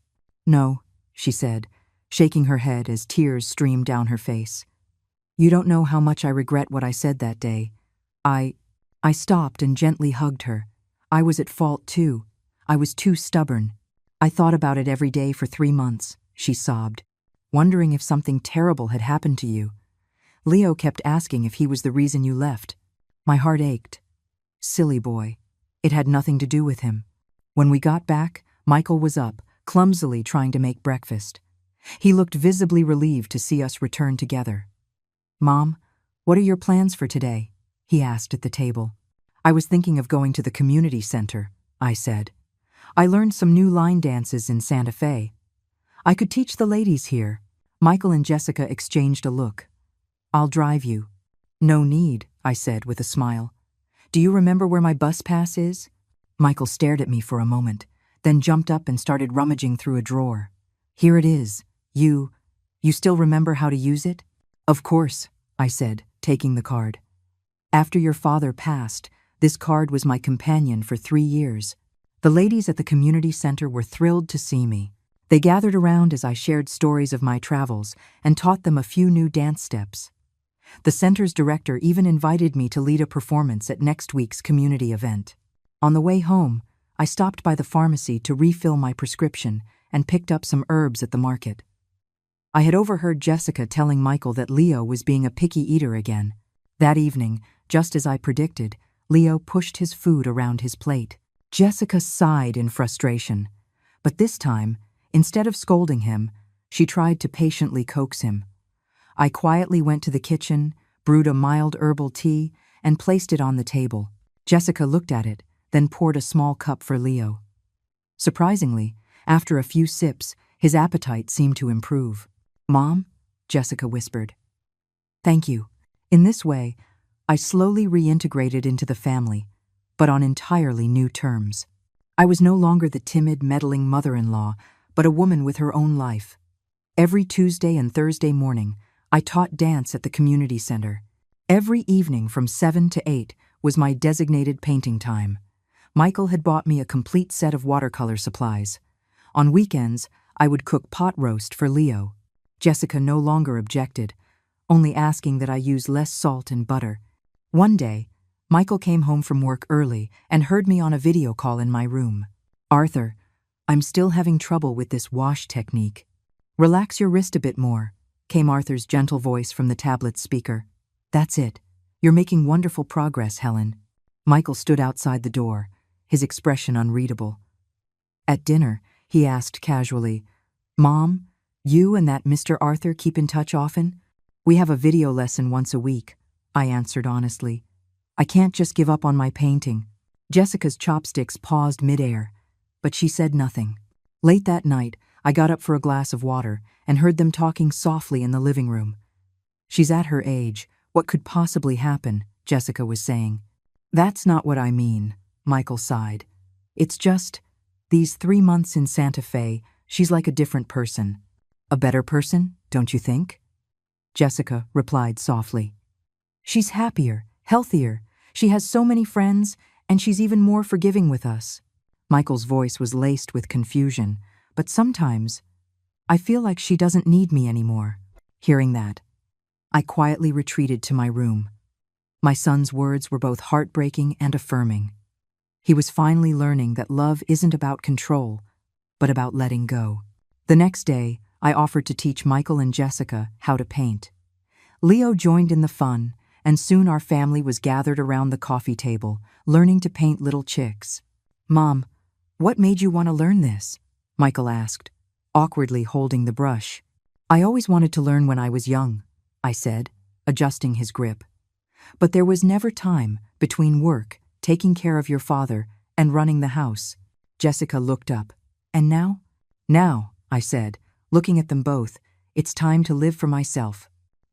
"No," she said, shaking her head as tears streamed down her face. "You don't know how much I regret what I said that day." I stopped and gently hugged her. I was at fault too. I was too stubborn. "I thought about it every day for 3 months, she sobbed, "wondering if something terrible had happened to you. Leo kept asking if he was the reason you left." My heart ached. Silly boy. It had nothing to do with him. When we got back, Michael was up, clumsily trying to make breakfast. He looked visibly relieved to see us return together. "Mom, what are your plans for today?" he asked at the table. "I was thinking of going to the community center," I said. "I learned some new line dances in Santa Fe. I could teach the ladies here." Michael and Jessica exchanged a look. "I'll drive you." "No need," I said with a smile. "Do you remember where my bus pass is?" Michael stared at me for a moment, then jumped up and started rummaging through a drawer. "Here it is. You still remember how to use it?" "Of course," I said, taking the card. "After your father passed, this card was my companion for 3 years. The ladies at the community center were thrilled to see me. They gathered around as I shared stories of my travels and taught them a few new dance steps. The center's director even invited me to lead a performance at next week's community event. On the way home, I stopped by the pharmacy to refill my prescription and picked up some herbs at the market. I had overheard Jessica telling Michael that Leo was being a picky eater again. That evening, just as I predicted, Leo pushed his food around his plate. Jessica sighed in frustration, but this time, instead of scolding him, she tried to patiently coax him. I quietly went to the kitchen, brewed a mild herbal tea, and placed it on the table. Jessica looked at it, then poured a small cup for Leo. Surprisingly, after a few sips, his appetite seemed to improve. "Mom?" Jessica whispered. "Thank you." In this way, I slowly reintegrated into the family, but on entirely new terms. I was no longer the timid, meddling mother-in-law, but a woman with her own life. Every Tuesday and Thursday morning, I taught dance at the community center. Every evening from 7 to 8 was my designated painting time. Michael had bought me a complete set of watercolor supplies. On weekends, I would cook pot roast for Leo. Jessica no longer objected, only asking that I use less salt and butter. One day, Michael came home from work early and heard me on a video call in my room. "Arthur, I'm still having trouble with this wash technique. Relax your wrist a bit more, came Arthur's gentle voice from the tablet's speaker. That's it. You're making wonderful progress, Helen. Michael stood outside the door, his expression unreadable. At dinner, he asked casually, Mom, you and that Mr. Arthur keep in touch often? We have a video lesson once a week, I answered honestly. I can't just give up on my painting. Jessica's chopsticks paused midair, but she said nothing. Late that night, I got up for a glass of water and heard them talking softly in the living room. She's at her age. What could possibly happen? Jessica was saying. That's not what I mean, Michael sighed. It's just, these 3 months in Santa Fe, she's like a different person. A better person, don't you think? Jessica replied softly. She's happier, healthier. She has so many friends, and she's even more forgiving with us. Michael's voice was laced with confusion, but sometimes I feel like she doesn't need me anymore. Hearing that, I quietly retreated to my room. My son's words were both heartbreaking and affirming. He was finally learning that love isn't about control, but about letting go. The next day, I offered to teach Michael and Jessica how to paint. Leo joined in the fun, and soon our family was gathered around the coffee table, learning to paint little chicks. Mom, what made you want to learn this? Michael asked, awkwardly holding the brush. I always wanted to learn when I was young, I said, adjusting his grip. But there was never time between work, taking care of your father, and running the house. Jessica looked up. And now? Now, I said, looking at them both, it's time to live for myself.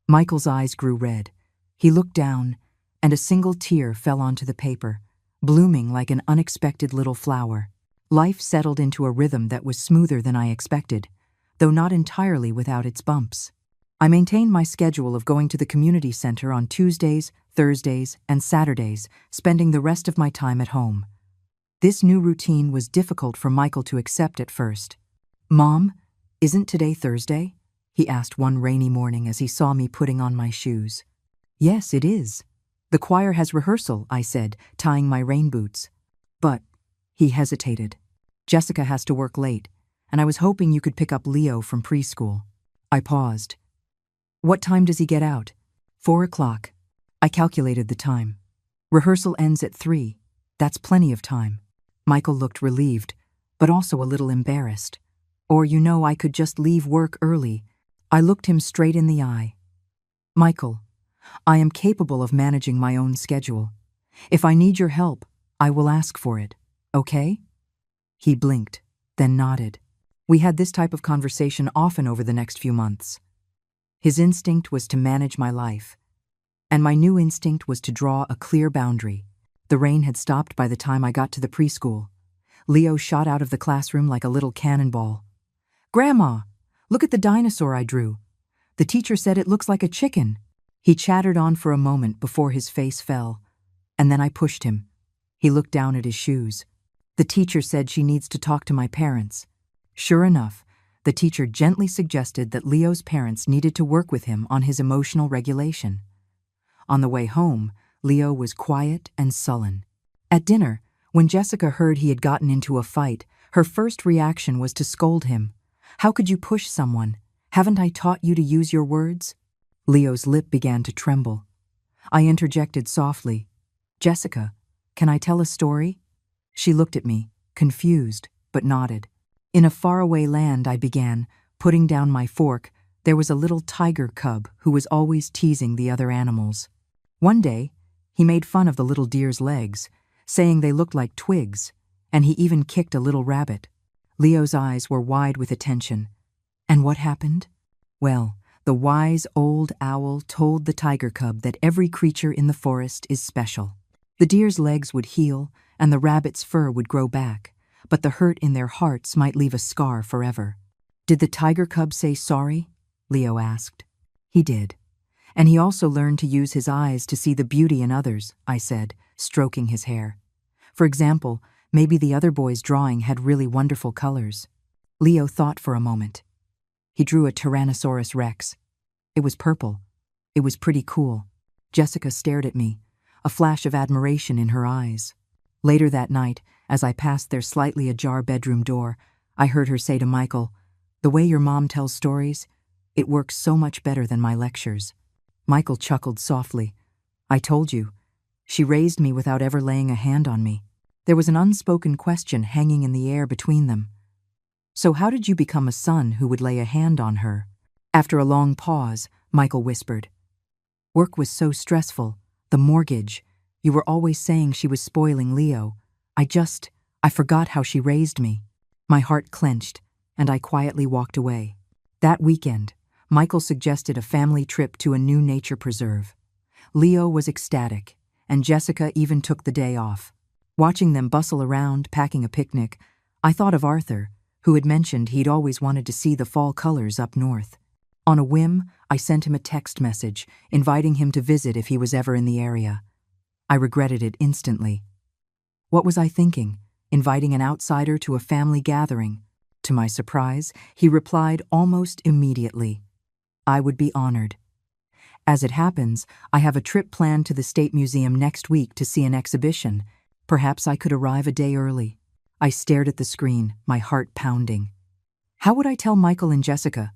Michael's eyes grew red. He looked down, and a single tear fell onto the paper, blooming like an unexpected little flower. Life settled into a rhythm that was smoother than I expected, though not entirely without its bumps. I maintained my schedule of going to the community center on Tuesdays, Thursdays, and Saturdays, spending the rest of my time at home. This new routine was difficult for Michael to accept at first. Mom, isn't today Thursday? He asked one rainy morning as he saw me putting on my shoes. Yes, it is. The choir has rehearsal, I said, tying my rain boots. But, he hesitated. Jessica has to work late, and I was hoping you could pick up Leo from preschool. I paused. What time does he get out? 4 o'clock. I calculated the time. Rehearsal ends at 3. That's plenty of time. Michael looked relieved, but also a little embarrassed. Or, I could just leave work early. I looked him straight in the eye. Michael, I am capable of managing my own schedule. If I need your help, I will ask for it, okay? He blinked, then nodded. We had this type of conversation often over the next few months. His instinct was to manage my life, and my new instinct was to draw a clear boundary. The rain had stopped by the time I got to the preschool. Leo shot out of the classroom like a little cannonball. Grandma, look at the dinosaur I drew. The teacher said it looks like a chicken. He chattered on for a moment before his face fell, and then I pushed him. He looked down at his shoes. The teacher said she needs to talk to my parents. Sure enough, the teacher gently suggested that Leo's parents needed to work with him on his emotional regulation. On the way home, Leo was quiet and sullen. At dinner, when Jessica heard he had gotten into a fight, her first reaction was to scold him. How could you push someone? Haven't I taught you to use your words? Leo's lip began to tremble. I interjected softly. Jessica, can I tell a story? She looked at me, confused, but nodded. In a faraway land, I began, putting down my fork, there was a little tiger cub who was always teasing the other animals. One day, he made fun of the little deer's legs, saying they looked like twigs, and he even kicked a little rabbit. Leo's eyes were wide with attention. And what happened? Well, the wise old owl told the tiger cub that every creature in the forest is special. The deer's legs would heal, and the rabbit's fur would grow back, but the hurt in their hearts might leave a scar forever. Did the tiger cub say sorry? Leo asked. He did. And he also learned to use his eyes to see the beauty in others, I said, stroking his hair. For example, maybe the other boy's drawing had really wonderful colors. Leo thought for a moment. He drew a Tyrannosaurus Rex. It was purple. It was pretty cool. Jessica stared at me, a flash of admiration in her eyes. Later that night, as I passed their slightly ajar bedroom door, I heard her say to Michael, "The way your mom tells stories, it works so much better than my lectures." Michael chuckled softly. "I told you. She raised me without ever laying a hand on me." There was an unspoken question hanging in the air between them. "So how did you become a son who would lay a hand on her?" After a long pause, Michael whispered, "Work was so stressful. The mortgage. You were always saying she was spoiling Leo. I forgot how she raised me." My heart clenched, and I quietly walked away. That weekend, Michael suggested a family trip to a new nature preserve. Leo was ecstatic, and Jessica even took the day off. Watching them bustle around, packing a picnic, I thought of Arthur, who had mentioned he'd always wanted to see the fall colors up north. On a whim, I sent him a text message, inviting him to visit if he was ever in the area. I regretted it instantly. What was I thinking? Inviting an outsider to a family gathering? To my surprise, he replied almost immediately, "I would be honored." As it happens, I have a trip planned to the State Museum next week to see an exhibition. Perhaps I could arrive a day early. I stared at the screen, my heart pounding. How would I tell Michael and Jessica?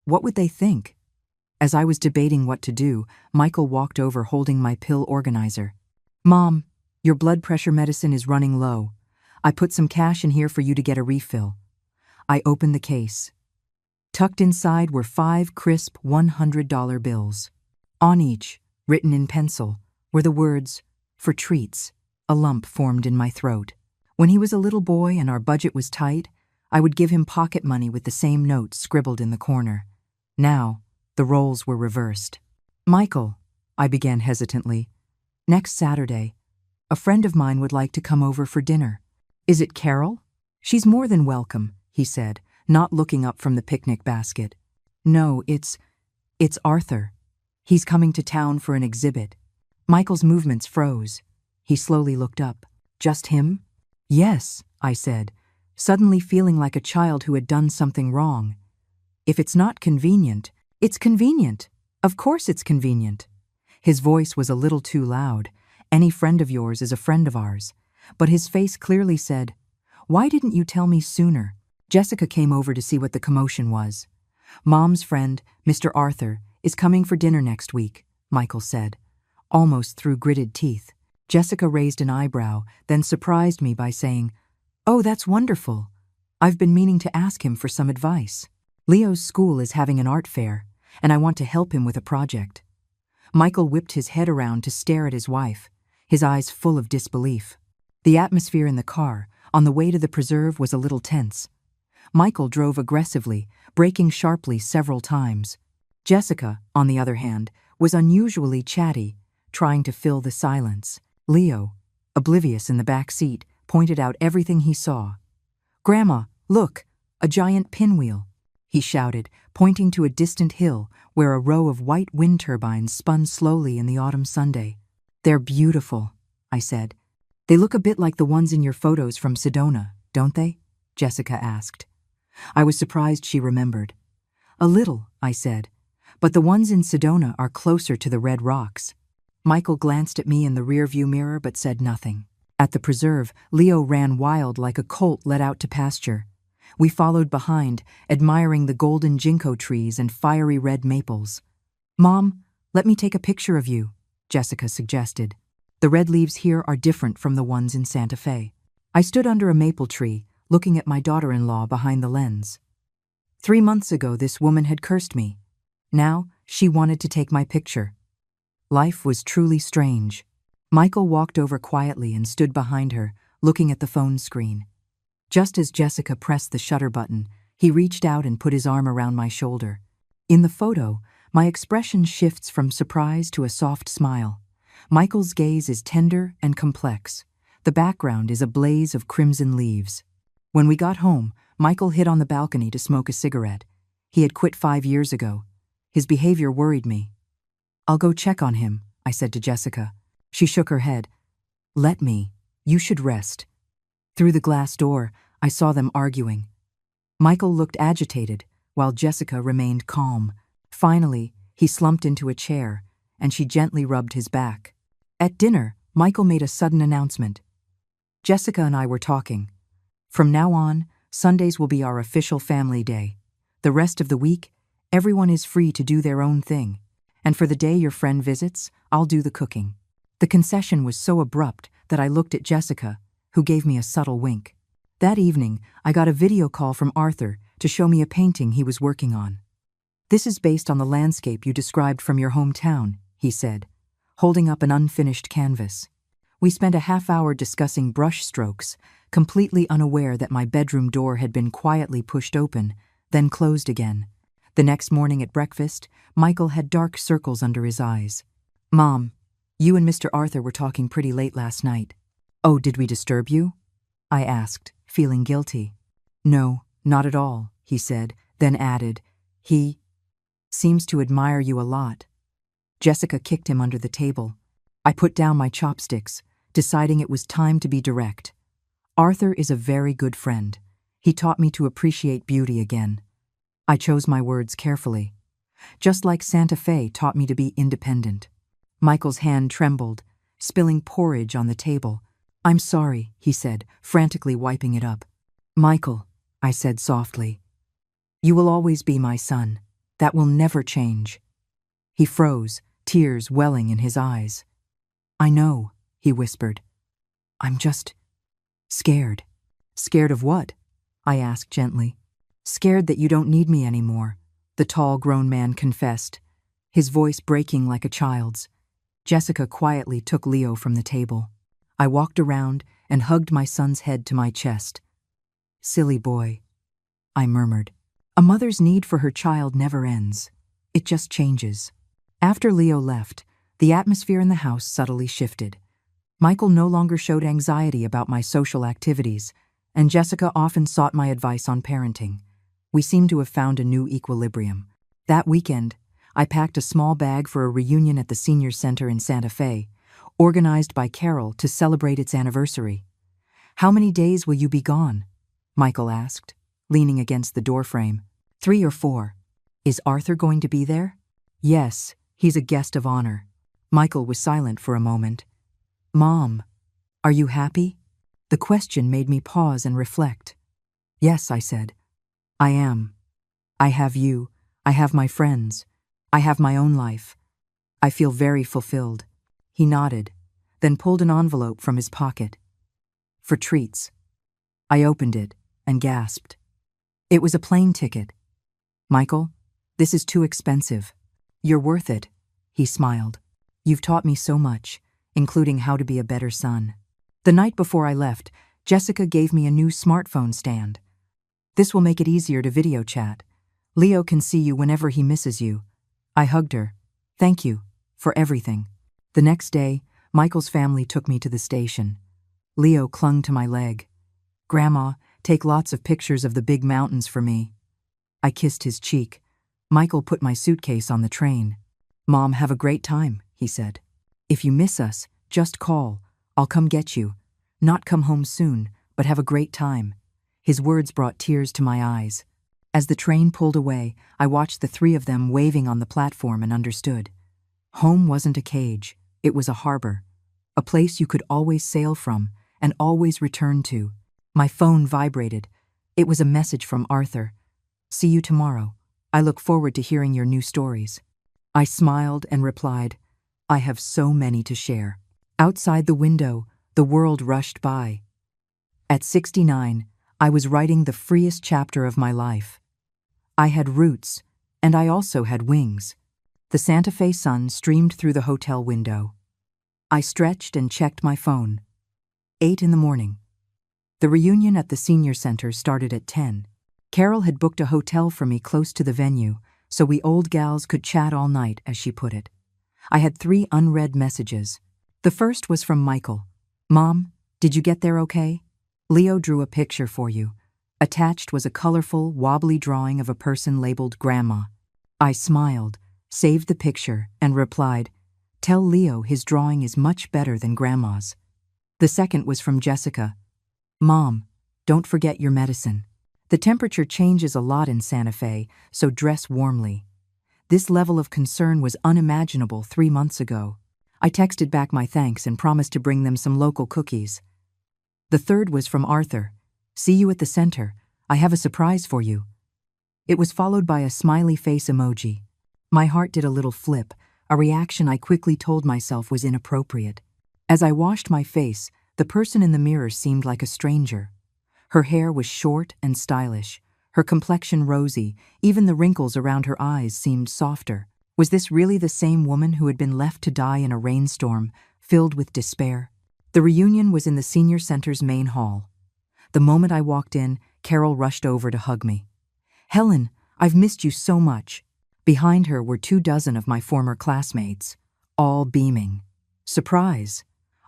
What would they think? As I was debating what to do, Michael walked over holding my pill organizer. "Mom, your blood pressure medicine is running low. I put some cash in here for you to get a refill." I opened the case. Tucked inside were 5 crisp $100 bills. On each, written in pencil, were the words, "For treats." A lump formed in my throat. When he was a little boy and our budget was tight, I would give him pocket money with the same notes scribbled in the corner. Now, the roles were reversed. "Michael," I began hesitantly, "next Saturday, a friend of mine would like to come over for dinner." "Is it Carol?" "She's more than welcome," he said, not looking up from the picnic basket. "No, it's Arthur. He's coming to town for an exhibit." Michael's movements froze. He slowly looked up. "Just him?" "Yes," I said, suddenly feeling like a child who had done something wrong. "If it's not convenient, it's convenient. Of course it's convenient." His voice was a little too loud. "Any friend of yours is a friend of ours." But his face clearly said, "Why didn't you tell me sooner?" Jessica came over to see what the commotion was. "Mom's friend, Mr. Arthur, is coming for dinner next week," Michael said, almost through gritted teeth. Jessica raised an eyebrow, then surprised me by saying, "Oh, that's wonderful. I've been meaning to ask him for some advice. Leo's school is having an art fair, and I want to help him with a project." Michael whipped his head around to stare at his wife, his eyes full of disbelief. The atmosphere in the car, on the way to the preserve, was a little tense. Michael drove aggressively, braking sharply several times. Jessica, on the other hand, was unusually chatty, trying to fill the silence. Leo, oblivious in the back seat, pointed out everything he saw. "Grandma, look, a giant pinwheel," he shouted, pointing to a distant hill where a row of white wind turbines spun slowly in the autumn Sunday. "They're beautiful," I said. "They look a bit like the ones in your photos from Sedona, don't they?" Jessica asked. I was surprised she remembered. "A little," I said, "but the ones in Sedona are closer to the red rocks." Michael glanced at me in the rearview mirror but said nothing. At the preserve, Leo ran wild like a colt let out to pasture. We followed behind, admiring the golden ginkgo trees and fiery red maples. "Mom, let me take a picture of you," Jessica suggested. "The red leaves here are different from the ones in Santa Fe." I stood under a maple tree, looking at my daughter-in-law behind the lens. 3 months ago, this woman had cursed me. Now, she wanted to take my picture. Life was truly strange. Michael walked over quietly and stood behind her, looking at the phone screen. Just as Jessica pressed the shutter button, he reached out and put his arm around my shoulder. In the photo, my expression shifts from surprise to a soft smile. Michael's gaze is tender and complex. The background is a blaze of crimson leaves. When we got home, Michael hid on the balcony to smoke a cigarette. He had quit 5 years ago. His behavior worried me. "I'll go check on him," I said to Jessica. She shook her head. "Let me. You should rest." Through the glass door, I saw them arguing. Michael looked agitated, while Jessica remained calm. Finally, he slumped into a chair, and she gently rubbed his back. At dinner, Michael made a sudden announcement. "Jessica and I were talking. From now on, Sundays will be our official family day. The rest of the week, everyone is free to do their own thing. And for the day your friend visits, I'll do the cooking." The concession was so abrupt that I looked at Jessica, who gave me a subtle wink. That evening, I got a video call from Arthur to show me a painting he was working on. "This is based on the landscape you described from your hometown," he said, holding up an unfinished canvas. We spent a half-hour discussing brush strokes, completely unaware that my bedroom door had been quietly pushed open, then closed again. The next morning at breakfast, Michael had dark circles under his eyes. "Mom, you and Mr. Arthur were talking pretty late last night." "Oh, did we disturb you?" I asked, feeling guilty. "No, not at all," he said, then added, "He seems to admire you a lot." Jessica kicked him under the table. I put down my chopsticks, deciding it was time to be direct. "Arthur is a very good friend. He taught me to appreciate beauty again." I chose my words carefully. "Just like Santa Fe taught me to be independent." Michael's hand trembled, spilling porridge on the table. "I'm sorry," he said, frantically wiping it up. "Michael," I said softly, "you will always be my son. That will never change." He froze, tears welling in his eyes. "I know," he whispered. "I'm just scared." "Scared of what?" I asked gently. "Scared that you don't need me anymore," the tall, grown man confessed, his voice breaking like a child's. Jessica quietly took Leo from the table. I walked around and hugged my son's head to my chest. "Silly boy," I murmured. "A mother's need for her child never ends. It just changes." After Leo left, the atmosphere in the house subtly shifted. Michael no longer showed anxiety about my social activities, and Jessica often sought my advice on parenting. We seemed to have found a new equilibrium. That weekend, I packed a small bag for a reunion at the senior center in Santa Fe, organized by Carol to celebrate its anniversary. "How many days will you be gone?" Michael asked, leaning against the doorframe. 3 or 4. "Is Arthur going to be there?" "Yes, he's a guest of honor." Michael was silent for a moment. "Mom, are you happy?" The question made me pause and reflect. "Yes," I said. "I am. I have you. I have my friends. I have my own life. I feel very fulfilled." He nodded, then pulled an envelope from his pocket. "For treats." I opened it and gasped. It was a plane ticket. "Michael, this is too expensive. You're worth it," he smiled. "You've taught me so much, including how to be a better son." The night before I left, Jessica gave me a new smartphone stand. "This will make it easier to video chat. Leo can see you whenever he misses you." I hugged her. "Thank you for everything." The next day, Michael's family took me to the station. Leo clung to my leg. "Grandma, take lots of pictures of the big mountains for me." I kissed his cheek. Michael put my suitcase on the train. "Mom, have a great time," he said. "If you miss us, just call. I'll come get you. Not come home soon, but have a great time." His words brought tears to my eyes. As the train pulled away, I watched the 3 of them waving on the platform and understood. Home wasn't a cage, it was a harbor. A place you could always sail from and always return to. My phone vibrated. It was a message from Arthur. "See you tomorrow. I look forward to hearing your new stories." I smiled and replied, "I have so many to share." Outside the window, the world rushed by. At 69, I was writing the freest chapter of my life. I had roots, and I also had wings. The Santa Fe sun streamed through the hotel window. I stretched and checked my phone. 8 in the morning. The reunion at the senior center started at 10. Carol had booked a hotel for me close to the venue, so we old gals could chat all night, as she put it. I had 3 unread messages. The first was from Michael. "Mom, did you get there okay? Leo drew a picture for you." Attached was a colorful, wobbly drawing of a person labeled Grandma. I smiled, saved the picture, and replied, "Tell Leo his drawing is much better than Grandma's." The second was from Jessica. "Mom, don't forget your medicine. The temperature changes a lot in Santa Fe, so dress warmly." This level of concern was unimaginable 3 months ago. I texted back my thanks and promised to bring them some local cookies. The third was from Arthur. "See you at the center. I have a surprise for you." It was followed by a smiley face emoji. My heart did a little flip, a reaction I quickly told myself was inappropriate. As I washed my face, the person in the mirror seemed like a stranger. Her hair was short and stylish, her complexion rosy, even the wrinkles around her eyes seemed softer. Was this really the same woman who had been left to die in a rainstorm, filled with despair? The reunion was in the senior center's main hall. The moment I walked in, Carol rushed over to hug me. "Helen, I've missed you so much." Behind her were 24 of my former classmates, all beaming. Surprise!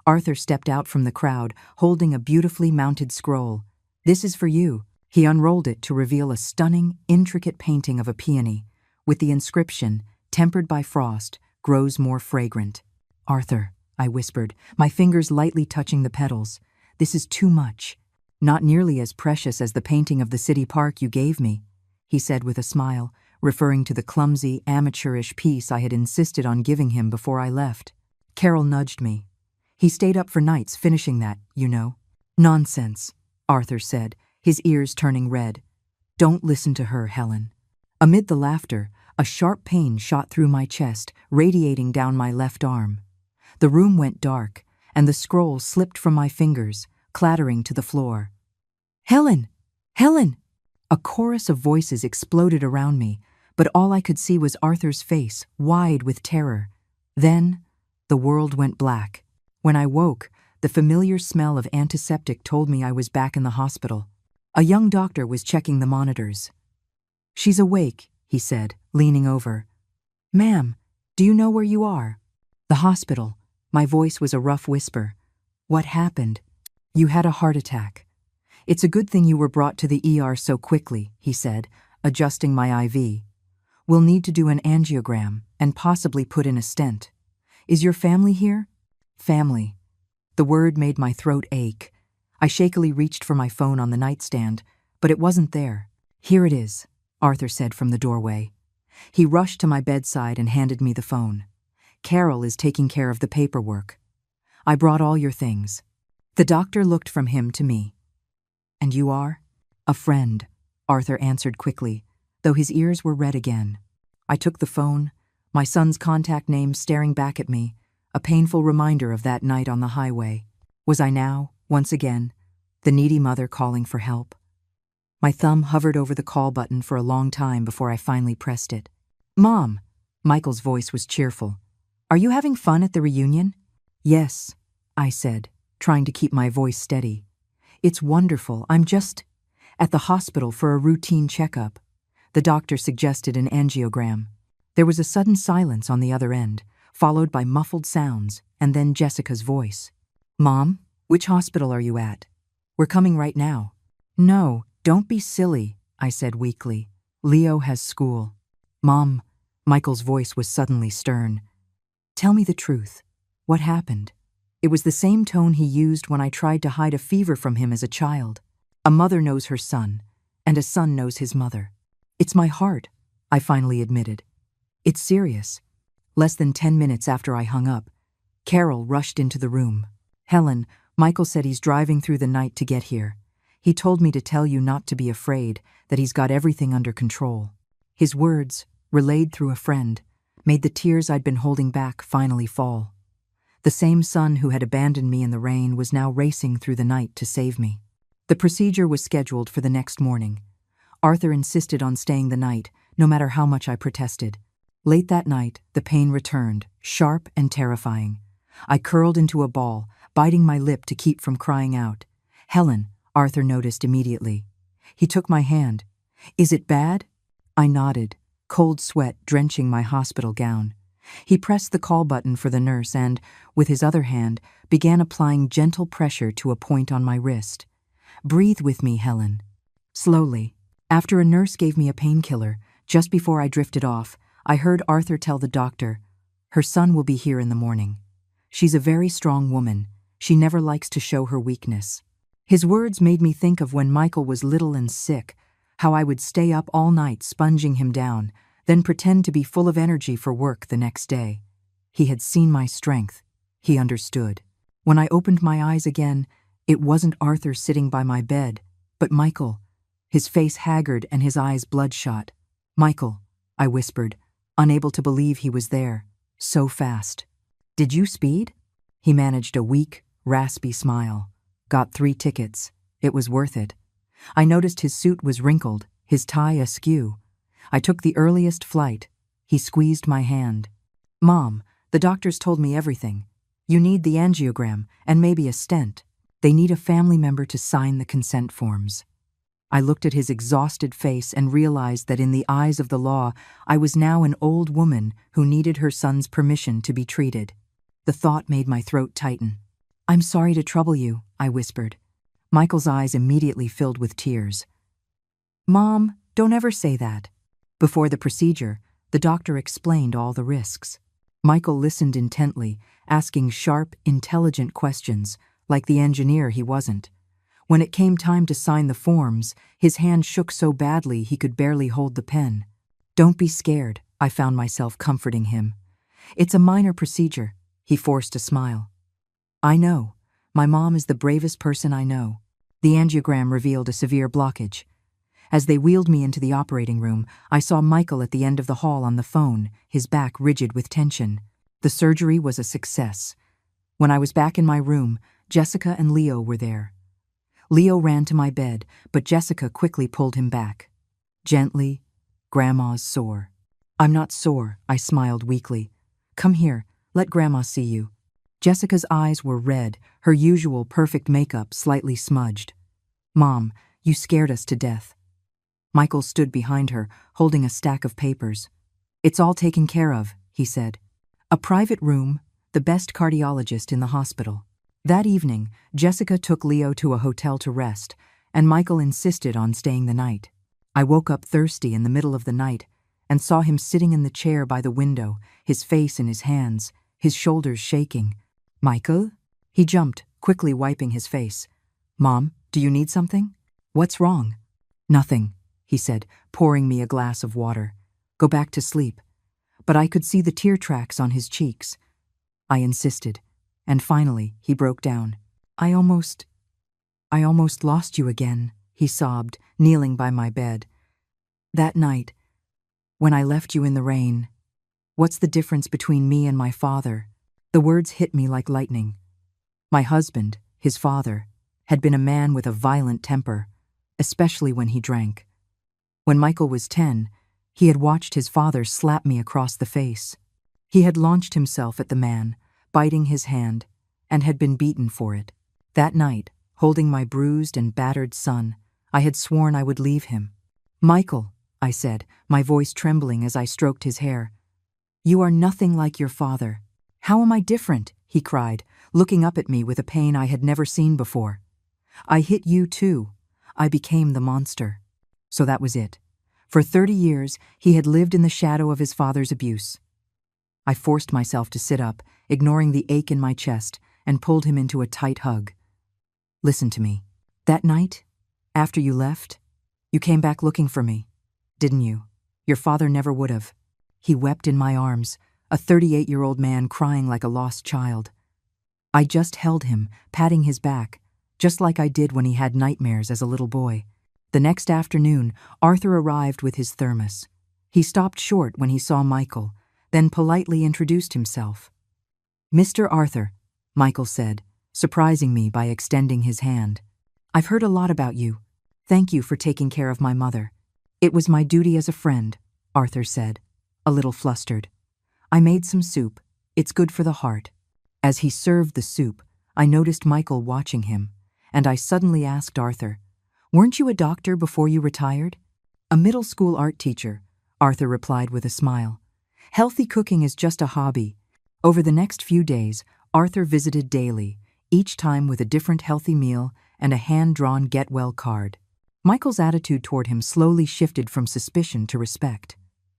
Arthur stepped out from the crowd, holding a beautifully mounted scroll. "This is for you." He unrolled it to reveal a stunning, intricate painting of a peony, with the inscription, "Tempered by frost, grows more fragrant." "Arthur," I whispered, my fingers lightly touching the petals, "this is too much." "Not nearly as precious as the painting of the city park you gave me," he said with a smile, referring to the clumsy, amateurish piece I had insisted on giving him before I left. Carol nudged me. "He stayed up for nights finishing that, you know." "Nonsense," Arthur said, his ears turning red. "Don't listen to her, Helen." Amid the laughter, a sharp pain shot through my chest, radiating down my left arm. The room went dark, and the scroll slipped from my fingers, clattering to the floor. "Helen! Helen!" A chorus of voices exploded around me, but all I could see was Arthur's face, wide with terror. Then, the world went black. When I woke, the familiar smell of antiseptic told me I was back in the hospital. A young doctor was checking the monitors. "She's awake," he said, leaning over. "Ma'am, do you know where you are?" "The hospital." My voice was a rough whisper. "What happened?" "You had a heart attack. It's a good thing you were brought to the ER so quickly," he said, adjusting my IV. "We'll need to do an angiogram and possibly put in a stent. Is your family here?" "Family." The word made my throat ache. I shakily reached for my phone on the nightstand, but it wasn't there. "Here it is," Arthur said from the doorway. He rushed to my bedside and handed me the phone. "Carol is taking care of the paperwork. I brought all your things." The doctor looked from him to me. "And you are?" "A friend," Arthur answered quickly, though his ears were red again. I took the phone, my son's contact name staring back at me, a painful reminder of that night on the highway. Was I now, once again, the needy mother calling for help? My thumb hovered over the call button for a long time before I finally pressed it. "Mom," Michael's voice was cheerful. "Are you having fun at the reunion?" "Yes," I said, trying to keep my voice steady. "It's wonderful. I'm just at the hospital for a routine checkup." The doctor suggested an angiogram. There was a sudden silence on the other end, followed by muffled sounds, and then Jessica's voice. "Mom, which hospital are you at?" "We're coming right now." "No, don't be silly," I said weakly. "Leo has school." "Mom," Michael's voice was suddenly stern. "Tell me the truth. What happened?" It was the same tone he used when I tried to hide a fever from him as a child. A mother knows her son, and a son knows his mother. "It's my heart," I finally admitted. "It's serious." Less than 10 minutes after I hung up, Carol rushed into the room. "Helen, Michael said he's driving through the night to get here. He told me to tell you not to be afraid, that he's got everything under control." His words, relayed through a friend, made the tears I'd been holding back finally fall. The same son who had abandoned me in the rain was now racing through the night to save me. The procedure was scheduled for the next morning. Arthur insisted on staying the night, no matter how much I protested. Late that night, the pain returned, sharp and terrifying. I curled into a ball, biting my lip to keep from crying out. "Helen," Arthur noticed immediately. He took my hand. "Is it bad?" I nodded, cold sweat drenching my hospital gown. He pressed the call button for the nurse and, with his other hand, began applying gentle pressure to a point on my wrist. "Breathe with me, Helen." Slowly, after a nurse gave me a painkiller, just before I drifted off, I heard Arthur tell the doctor, "Her son will be here in the morning. She's a very strong woman. She never likes to show her weakness." His words made me think of when Michael was little and sick, how I would stay up all night sponging him down, then pretend to be full of energy for work the next day. He had seen my strength. He understood. When I opened my eyes again, it wasn't Arthur sitting by my bed, but Michael, his face haggard and his eyes bloodshot. "Michael," I whispered, unable to believe he was there. So fast. "Did you speed?" He managed a weak, raspy smile. "Got 3 tickets. It was worth it." I noticed his suit was wrinkled, his tie askew. I took the earliest flight. He squeezed my hand. "Mom, the doctors told me everything. You need the angiogram and maybe a stent. They need a family member to sign the consent forms." I looked at his exhausted face and realized that in the eyes of the law, I was now an old woman who needed her son's permission to be treated. The thought made my throat tighten. "I'm sorry to trouble you," I whispered. Michael's eyes immediately filled with tears. "Mom, don't ever say that." Before the procedure, the doctor explained all the risks. Michael listened intently, asking sharp, intelligent questions, like the engineer he wasn't. When it came time to sign the forms, his hand shook so badly he could barely hold the pen. "Don't be scared," I found myself comforting him. "It's a minor procedure." He forced a smile. "I know. My mom is the bravest person I know." The angiogram revealed a severe blockage. As they wheeled me into the operating room, I saw Michael at the end of the hall on the phone, his back rigid with tension. The surgery was a success. When I was back in my room, Jessica and Leo were there. Leo ran to my bed, but Jessica quickly pulled him back. "Gently, Grandma's sore." "I'm not sore," I smiled weakly. "Come here, let Grandma see you." Jessica's eyes were red, her usual perfect makeup slightly smudged. "Mom, you scared us to death." Michael stood behind her, holding a stack of papers. "It's all taken care of," he said. "A private room, the best cardiologist in the hospital." That evening, Jessica took Leo to a hotel to rest, and Michael insisted on staying the night. I woke up thirsty in the middle of the night and saw him sitting in the chair by the window, his face in his hands, his shoulders shaking. "Michael?" He jumped, quickly wiping his face. "Mom, do you need something?" "What's wrong?" "Nothing," he said, pouring me a glass of water. "Go back to sleep." But I could see the tear tracks on his cheeks. I insisted, and finally he broke down. I almost lost you again," he sobbed, kneeling by my bed. "That night, when I left you in the rain. What's the difference between me and my father?" The words hit me like lightning. My husband, his father, had been a man with a violent temper, especially when he drank. When Michael was 10, he had watched his father slap me across the face. He had launched himself at the man, biting his hand, and had been beaten for it. That night, holding my bruised and battered son, I had sworn I would leave him. "Michael," I said, my voice trembling as I stroked his hair, "you are nothing like your father." "How am I different?" he cried, looking up at me with a pain I had never seen before. "I hit you too. I became the monster." So that was it. For 30 years, he had lived in the shadow of his father's abuse. I forced myself to sit up, ignoring the ache in my chest, and pulled him into a tight hug. "Listen to me. That night, after you left, you came back looking for me, didn't you? Your father never would have." He wept in my arms, a 38-year-old man crying like a lost child. I just held him, patting his back, just like I did when he had nightmares as a little boy. The next afternoon, Arthur arrived with his thermos. He stopped short when he saw Michael, then politely introduced himself. "Mr. Arthur," Michael said, surprising me by extending his hand. "I've heard a lot about you. Thank you for taking care of my mother." "It was my duty as a friend," Arthur said, a little flustered. "I made some soup. It's good for the heart." As he served the soup, I noticed Michael watching him, and I suddenly asked Arthur, "Weren't you a doctor before you retired?" "A middle school art teacher," Arthur replied with a smile. "Healthy cooking is just a hobby." Over the next few days, Arthur visited daily, each time with a different healthy meal and a hand-drawn get-well card. Michael's attitude toward him slowly shifted from suspicion to respect.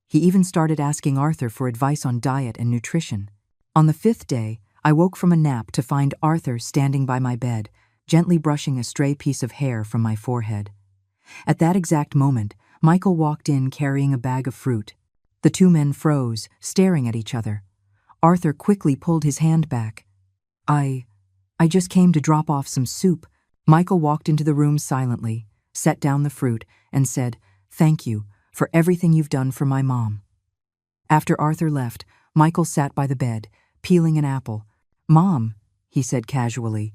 He even started asking Arthur for advice on diet and nutrition. On the 5th day, I woke from a nap to find Arthur standing by my bed, gently brushing a stray piece of hair from my forehead. At that exact moment, Michael walked in carrying a bag of fruit. The two men froze, staring at each other. Arthur quickly pulled his hand back. I just came to drop off some soup." Michael walked into the room silently, set down the fruit, and said, "Thank you for everything you've done for my mom." After Arthur left, Michael sat by the bed, peeling an apple. "Mom," he said casually,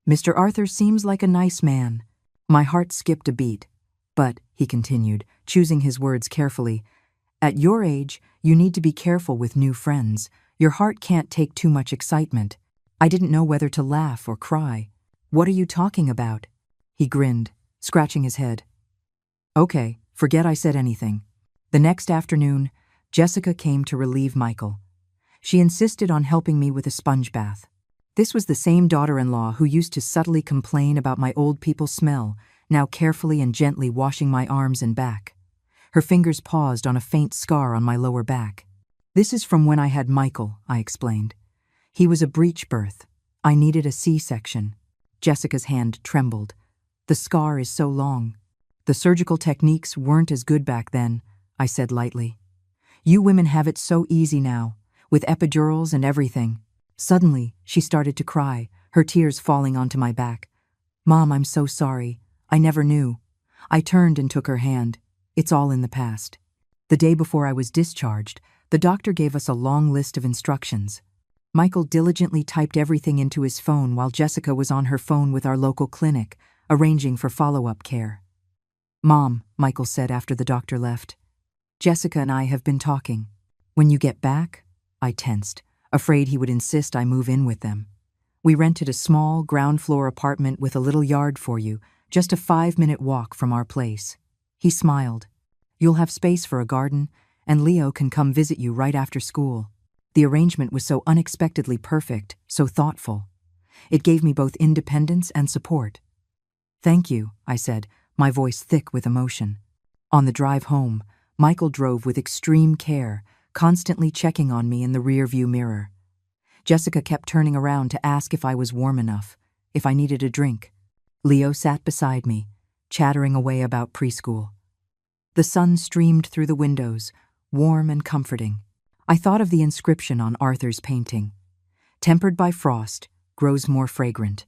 "Mr. Arthur seems like a nice man." My heart skipped a beat. "But," he continued, choosing his words carefully, "at your age, you need to be careful with new friends. Your heart can't take too much excitement." I didn't know whether to laugh or cry. "What are you talking about?" He grinned, scratching his head. "Okay, forget I said anything." The next afternoon, Jessica came to relieve Michael. She insisted on helping me with a sponge bath. This was the same daughter-in-law who used to subtly complain about my old people smell, now carefully and gently washing my arms and back. Her fingers paused on a faint scar on my lower back. "This is from when I had Michael," I explained. "He was a breech birth. I needed a C-section." Jessica's hand trembled. "The scar is so long." "The surgical techniques weren't as good back then," I said lightly. "You women have it so easy now, with epidurals and everything." Suddenly, she started to cry, her tears falling onto my back. "Mom, I'm so sorry. I never knew." I turned and took her hand. "It's all in the past." The day before I was discharged, the doctor gave us a long list of instructions. Michael diligently typed everything into his phone while Jessica was on her phone with our local clinic, arranging for follow-up care. "Mom," Michael said after the doctor left, "Jessica and I have been talking. When you get back?" I tensed, afraid he would insist I move in with them. "We rented a small, ground-floor apartment with a little yard for you, just a 5-minute walk from our place." He smiled. "You'll have space for a garden, and Leo can come visit you right after school." The arrangement was so unexpectedly perfect, so thoughtful. It gave me both independence and support. "Thank you," I said, my voice thick with emotion. On the drive home, Michael drove with extreme care, constantly checking on me in the rearview mirror. Jessica kept turning around to ask if I was warm enough, if I needed a drink. Leo sat beside me, chattering away about preschool. The sun streamed through the windows, warm and comforting. I thought of the inscription on Arthur's painting. "Tempered by frost, grows more fragrant."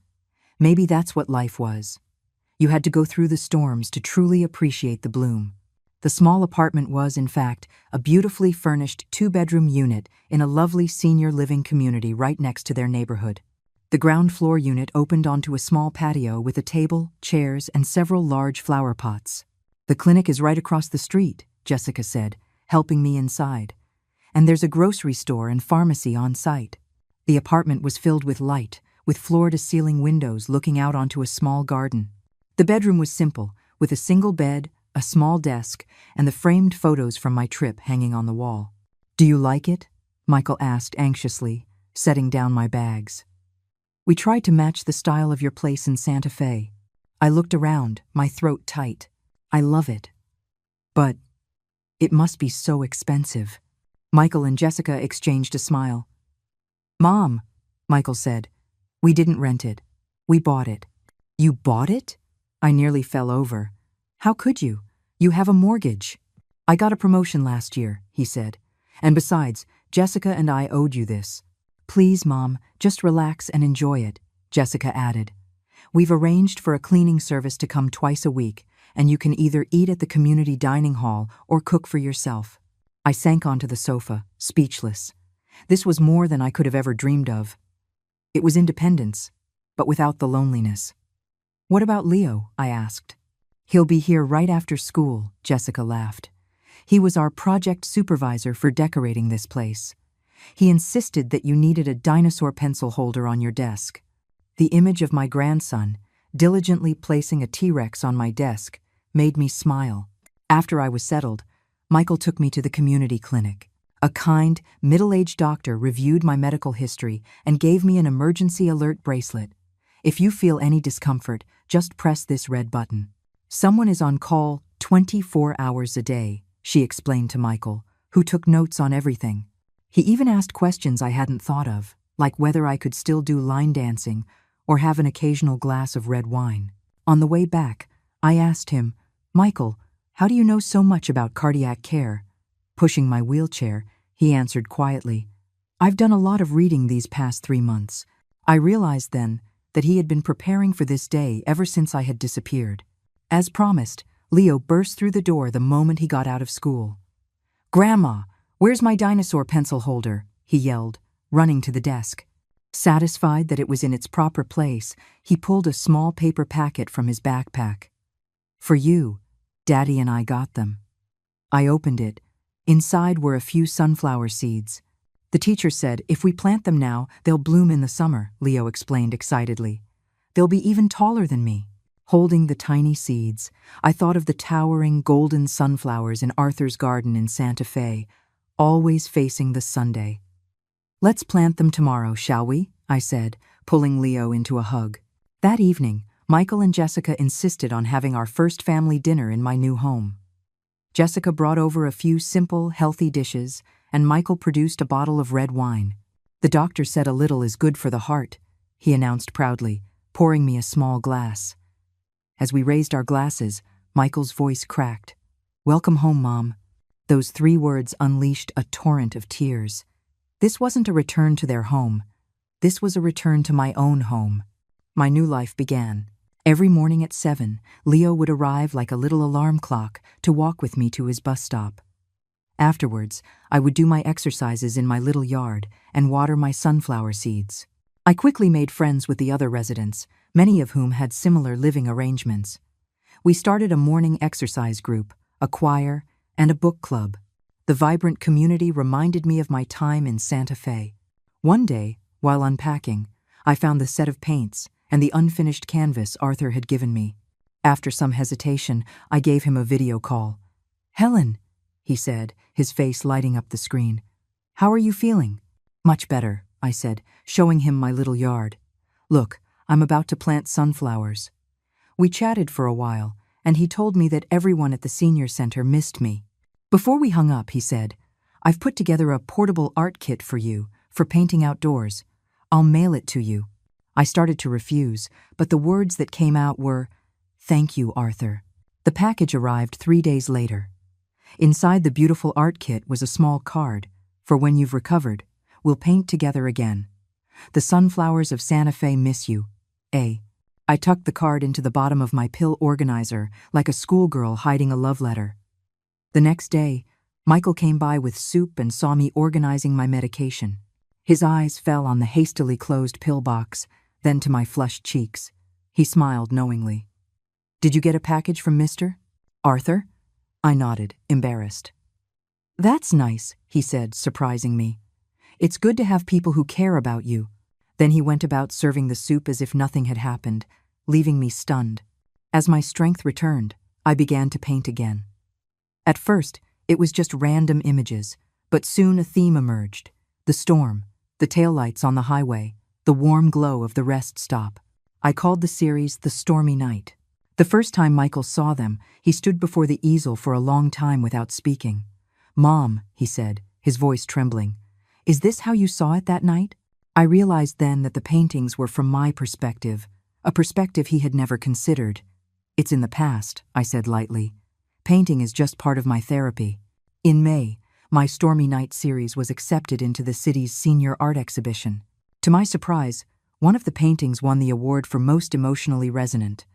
Maybe that's what life was. You had to go through the storms to truly appreciate the bloom. The small apartment was, in fact, a beautifully furnished 2-bedroom unit in a lovely senior living community right next to their neighborhood. The ground floor unit opened onto a small patio with a table, chairs, and several large flower pots. "The clinic is right across the street," Jessica said, helping me inside. "And there's a grocery store and pharmacy on site." The apartment was filled with light, with floor-to-ceiling windows looking out onto a small garden. The bedroom was simple, with a single bed, a small desk, and the framed photos from my trip hanging on the wall. "Do you like it?" Michael asked anxiously, setting down my bags. "We tried to match the style of your place in Santa Fe." I looked around, my throat tight. "I love it. But it must be so expensive." Michael and Jessica exchanged a smile. "Mom," Michael said, "we didn't rent it. We bought it." "You bought it?" I nearly fell over. "How could you? You have a mortgage." "I got a promotion last year," he said. "And besides, Jessica and I owed you this." "Please, Mom, just relax and enjoy it," Jessica added. "We've arranged for a cleaning service to come twice a week, and you can either eat at the community dining hall or cook for yourself." I sank onto the sofa, speechless. This was more than I could have ever dreamed of. It was independence, but without the loneliness. "What about Leo?" I asked. "He'll be here right after school," Jessica laughed. "He was our project supervisor for decorating this place. He insisted that you needed a dinosaur pencil holder on your desk." The image of my grandson, diligently placing a T-Rex on my desk, made me smile. After I was settled, Michael took me to the community clinic. A kind, middle-aged doctor reviewed my medical history and gave me an emergency alert bracelet. "If you feel any discomfort, just press this red button. Someone is on call 24 hours a day," she explained to Michael, who took notes on everything. He even asked questions I hadn't thought of, like whether I could still do line dancing or have an occasional glass of red wine. On the way back, I asked him, "Michael, how do you know so much about cardiac care?" Pushing my wheelchair, he answered quietly, "I've done a lot of reading these past 3 months." I realized then that he had been preparing for this day ever since I had disappeared. As promised, Leo burst through the door the moment he got out of school. "Grandma, where's my dinosaur pencil holder?" he yelled, running to the desk. Satisfied that it was in its proper place, he pulled a small paper packet from his backpack. "For you, Daddy and I got them." I opened it. Inside were a few sunflower seeds. "The teacher said if we plant them now, they'll bloom in the summer," Leo explained excitedly. "They'll be even taller than me." Holding the tiny seeds, I thought of the towering golden sunflowers in Arthur's garden in Santa Fe, always facing the Sunday. "Let's plant them tomorrow, shall we?" I said, pulling Leo into a hug. That evening, Michael and Jessica insisted on having our first family dinner in my new home. Jessica brought over a few simple, healthy dishes, and Michael produced a bottle of red wine. "The doctor said a little is good for the heart," he announced proudly, pouring me a small glass. As we raised our glasses, Michael's voice cracked. "Welcome home, Mom." Those 3 words unleashed a torrent of tears. This wasn't a return to their home. This was a return to my own home. My new life began. Every morning at 7, Leo would arrive like a little alarm clock to walk with me to his bus stop. Afterwards, I would do my exercises in my little yard and water my sunflower seeds. I quickly made friends with the other residents, many of whom had similar living arrangements. We started a morning exercise group, a choir, and a book club. The vibrant community reminded me of my time in Santa Fe. One day, while unpacking, I found the set of paints and the unfinished canvas Arthur had given me. After some hesitation, I gave him a video call. "Helen," he said, his face lighting up the screen. "How are you feeling?" "Much better," I said, showing him my little yard. "Look, I'm about to plant sunflowers." We chatted for a while, and he told me that everyone at the senior center missed me. Before we hung up, he said, "I've put together a portable art kit for you, for painting outdoors. I'll mail it to you." I started to refuse, but the words that came out were, "Thank you, Arthur." The package arrived 3 days later. Inside the beautiful art kit was a small card, "For when you've recovered, we'll paint together again. The sunflowers of Santa Fe miss you. A." I tucked the card into the bottom of my pill organizer like a schoolgirl hiding a love letter. The next day, Michael came by with soup and saw me organizing my medication. His eyes fell on the hastily closed pill box, then to my flushed cheeks. He smiled knowingly. "Did you get a package from Mr. Arthur?" I nodded, embarrassed. "That's nice," he said, surprising me. "It's good to have people who care about you." Then he went about serving the soup as if nothing had happened, leaving me stunned. As my strength returned, I began to paint again. At first, it was just random images, but soon a theme emerged. The storm, the taillights on the highway, the warm glow of the rest stop. I called the series The Stormy Night. The first time Michael saw them, he stood before the easel for a long time without speaking. "Mom," he said, his voice trembling, "is this how you saw it that night?" I realized then that the paintings were from my perspective, a perspective he had never considered. "It's in the past," I said lightly. "Painting is just part of my therapy." In May, my Stormy Night series was accepted into the city's senior art exhibition. To my surprise, one of the paintings won the award for Most Emotionally Resonant.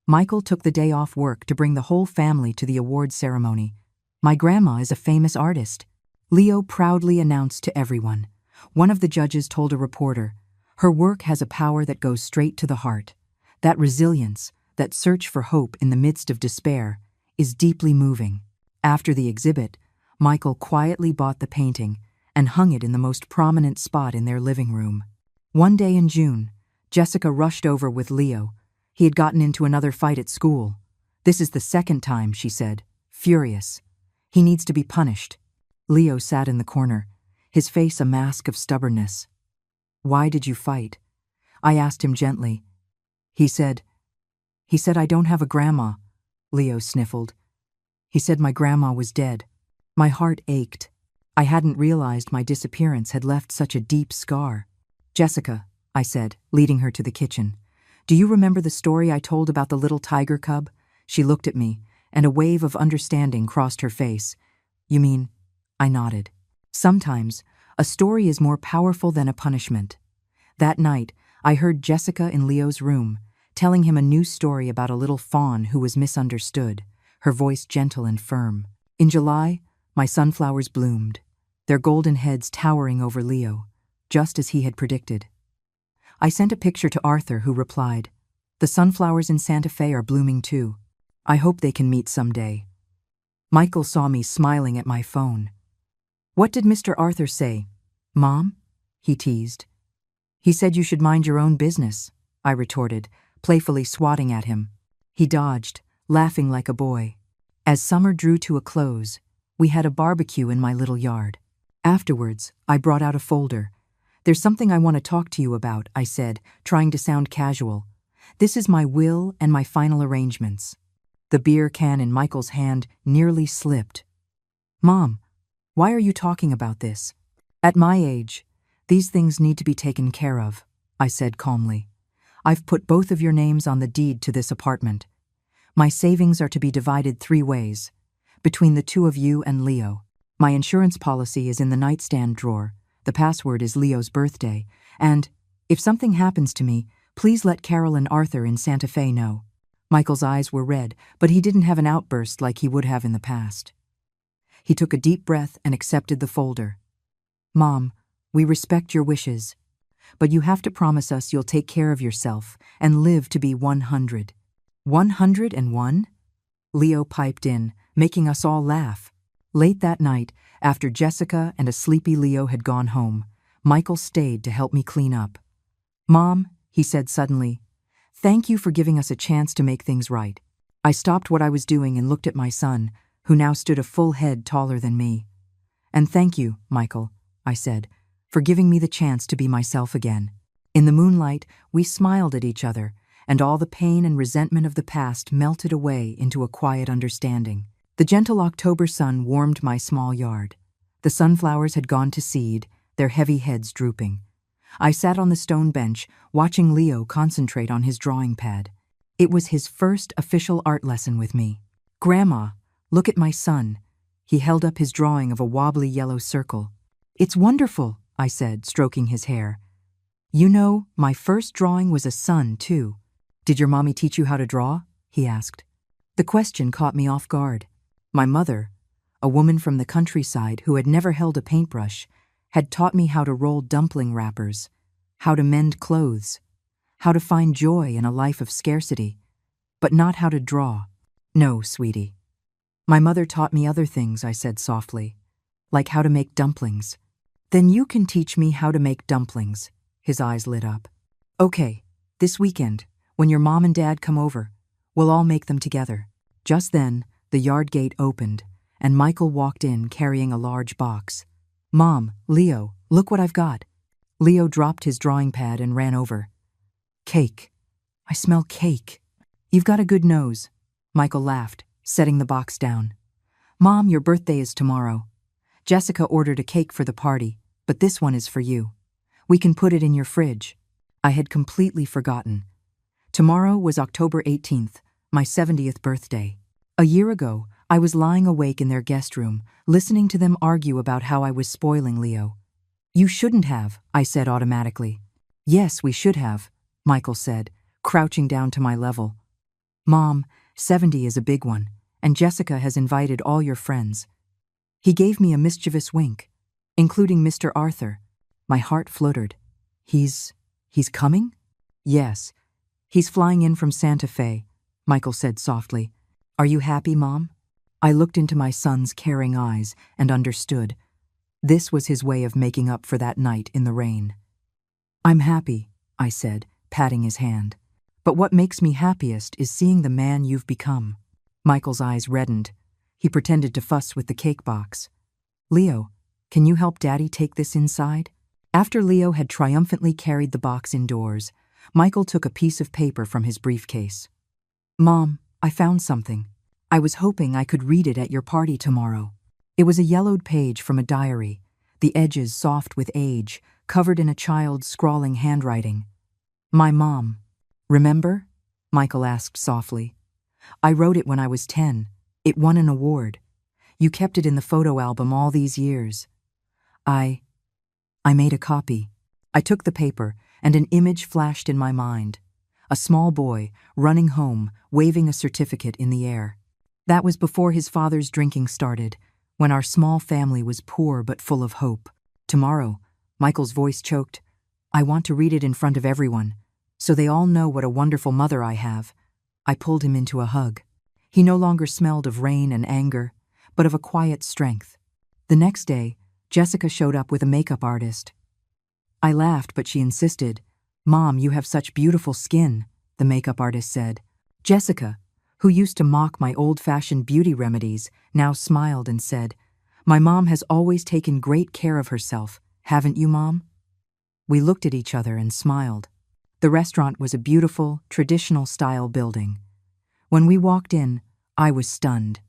Michael took the day off work to bring the whole family to the award ceremony. "My grandma is a famous artist," Leo proudly announced to everyone. One of the judges told a reporter, "Her work has a power that goes straight to the heart. That resilience, that search for hope in the midst of despair, is deeply moving." After the exhibit, Michael quietly bought the painting and hung it in the most prominent spot in their living room. One day in June, Jessica rushed over with Leo. He had gotten into another fight at school. "This is the second time," she said, furious. "He needs to be punished." Leo sat in the corner, his face a mask of stubbornness. "Why did you fight?" I asked him gently. He said, "I don't have a grandma." Leo sniffled. He said my grandma was dead. My heart ached. I hadn't realized my disappearance had left such a deep scar. "Jessica," I said, leading her to the kitchen, "do you remember the story I told about the little tiger cub?" She looked at me, and a wave of understanding crossed her face. "You mean?" I nodded. Sometimes, a story is more powerful than a punishment. That night, I heard Jessica in Leo's room, telling him a new story about a little fawn who was misunderstood, her voice gentle and firm. In July, my sunflowers bloomed, their golden heads towering over Leo, just as he had predicted. I sent a picture to Arthur, who replied, "The sunflowers in Santa Fe are blooming too. I hope they can meet someday." Michael saw me smiling at my phone. "What did Mr. Arthur say, Mom?" he teased. "He said you should mind your own business," I retorted, playfully swatting at him. He dodged, laughing like a boy. As summer drew to a close, we had a barbecue in my little yard. Afterwards, I brought out a folder. "There's something I want to talk to you about," I said, trying to sound casual. "This is my will and my final arrangements." The beer can in Michael's hand nearly slipped. "Mom, why are you talking about this? At my age, these things need to be taken care of," I said calmly. "I've put both of your names on the deed to this apartment. My savings are to be divided 3 ways, between the 2 of you and Leo. My insurance policy is in the nightstand drawer. The password is Leo's birthday. And, if something happens to me, please let Carol and Arthur in Santa Fe know." Michael's eyes were red, but he didn't have an outburst like he would have in the past. He took a deep breath and accepted the folder. "Mom, we respect your wishes, but you have to promise us you'll take care of yourself and live to be 100. 101? Leo piped in, making us all laugh. Late that night, after Jessica and a sleepy Leo had gone home, Michael stayed to help me clean up. "Mom," he said suddenly, "thank you for giving us a chance to make things right." I stopped what I was doing and looked at my son, who now stood a full head taller than me. "And thank you, Michael," I said, "for giving me the chance to be myself again." In the moonlight, we smiled at each other, and all the pain and resentment of the past melted away into a quiet understanding. The gentle October sun warmed my small yard. The sunflowers had gone to seed, their heavy heads drooping. I sat on the stone bench, watching Leo concentrate on his drawing pad. It was his first official art lesson with me. "Grandma, look at my son." He held up his drawing of a wobbly yellow circle. "It's wonderful," I said, stroking his hair. "You know, my first drawing was a sun, too." "Did your mommy teach you how to draw?" he asked. The question caught me off guard. My mother, a woman from the countryside who had never held a paintbrush, had taught me how to roll dumpling wrappers, how to mend clothes, how to find joy in a life of scarcity, but not how to draw. "No, sweetie. My mother taught me other things," I said softly, "like how to make dumplings." "Then you can teach me how to make dumplings." His eyes lit up. "Okay, this weekend, when your mom and dad come over, we'll all make them together." Just then, the yard gate opened, and Michael walked in carrying a large box. "Mom, Leo, look what I've got." Leo dropped his drawing pad and ran over. "Cake. I smell cake." "You've got a good nose," Michael laughed, setting the box down. "Mom, your birthday is tomorrow. Jessica ordered a cake for the party, but this one is for you. We can put it in your fridge." I had completely forgotten. Tomorrow was October 18th, my 70th birthday. A year ago, I was lying awake in their guest room, listening to them argue about how I was spoiling Leo. "You shouldn't have," I said automatically. "Yes, we should have," Michael said, crouching down to my level. "Mom, 70 is a big one, and Jessica has invited all your friends." He gave me a mischievous wink, including Mr. Arthur. My heart fluttered. He's coming?" "Yes. He's flying in from Santa Fe," Michael said softly. "Are you happy, Mom?" I looked into my son's caring eyes and understood. This was his way of making up for that night in the rain. "I'm happy," I said, patting his hand. "But what makes me happiest is seeing the man you've become." Michael's eyes reddened. He pretended to fuss with the cake box. "Leo, can you help Daddy take this inside?" After Leo had triumphantly carried the box indoors, Michael took a piece of paper from his briefcase. "Mom, I found something. I was hoping I could read it at your party tomorrow." It was a yellowed page from a diary, the edges soft with age, covered in a child's scrawling handwriting. "My mom. Remember?" Michael asked softly. "I wrote it when I was 10. It won an award. You kept it in the photo album all these years." I made a copy. I took the paper, and an image flashed in my mind. a small boy, running home, waving a certificate in the air. That was before his father's drinking started, when our small family was poor but full of hope. Tomorrow, Michael's voice choked, I want to read it in front of everyone, so they all know what a wonderful mother I have. I pulled him into a hug. He no longer smelled of rain and anger, but of a quiet strength. The next day, Jessica showed up with a makeup artist. I laughed, but she insisted. Mom, you have such beautiful skin, the makeup artist said. Jessica, who used to mock my old-fashioned beauty remedies, now smiled and said, My mom has always taken great care of herself, haven't you, Mom? We looked at each other and smiled. The restaurant was a beautiful, traditional-style building. When we walked in, I was stunned.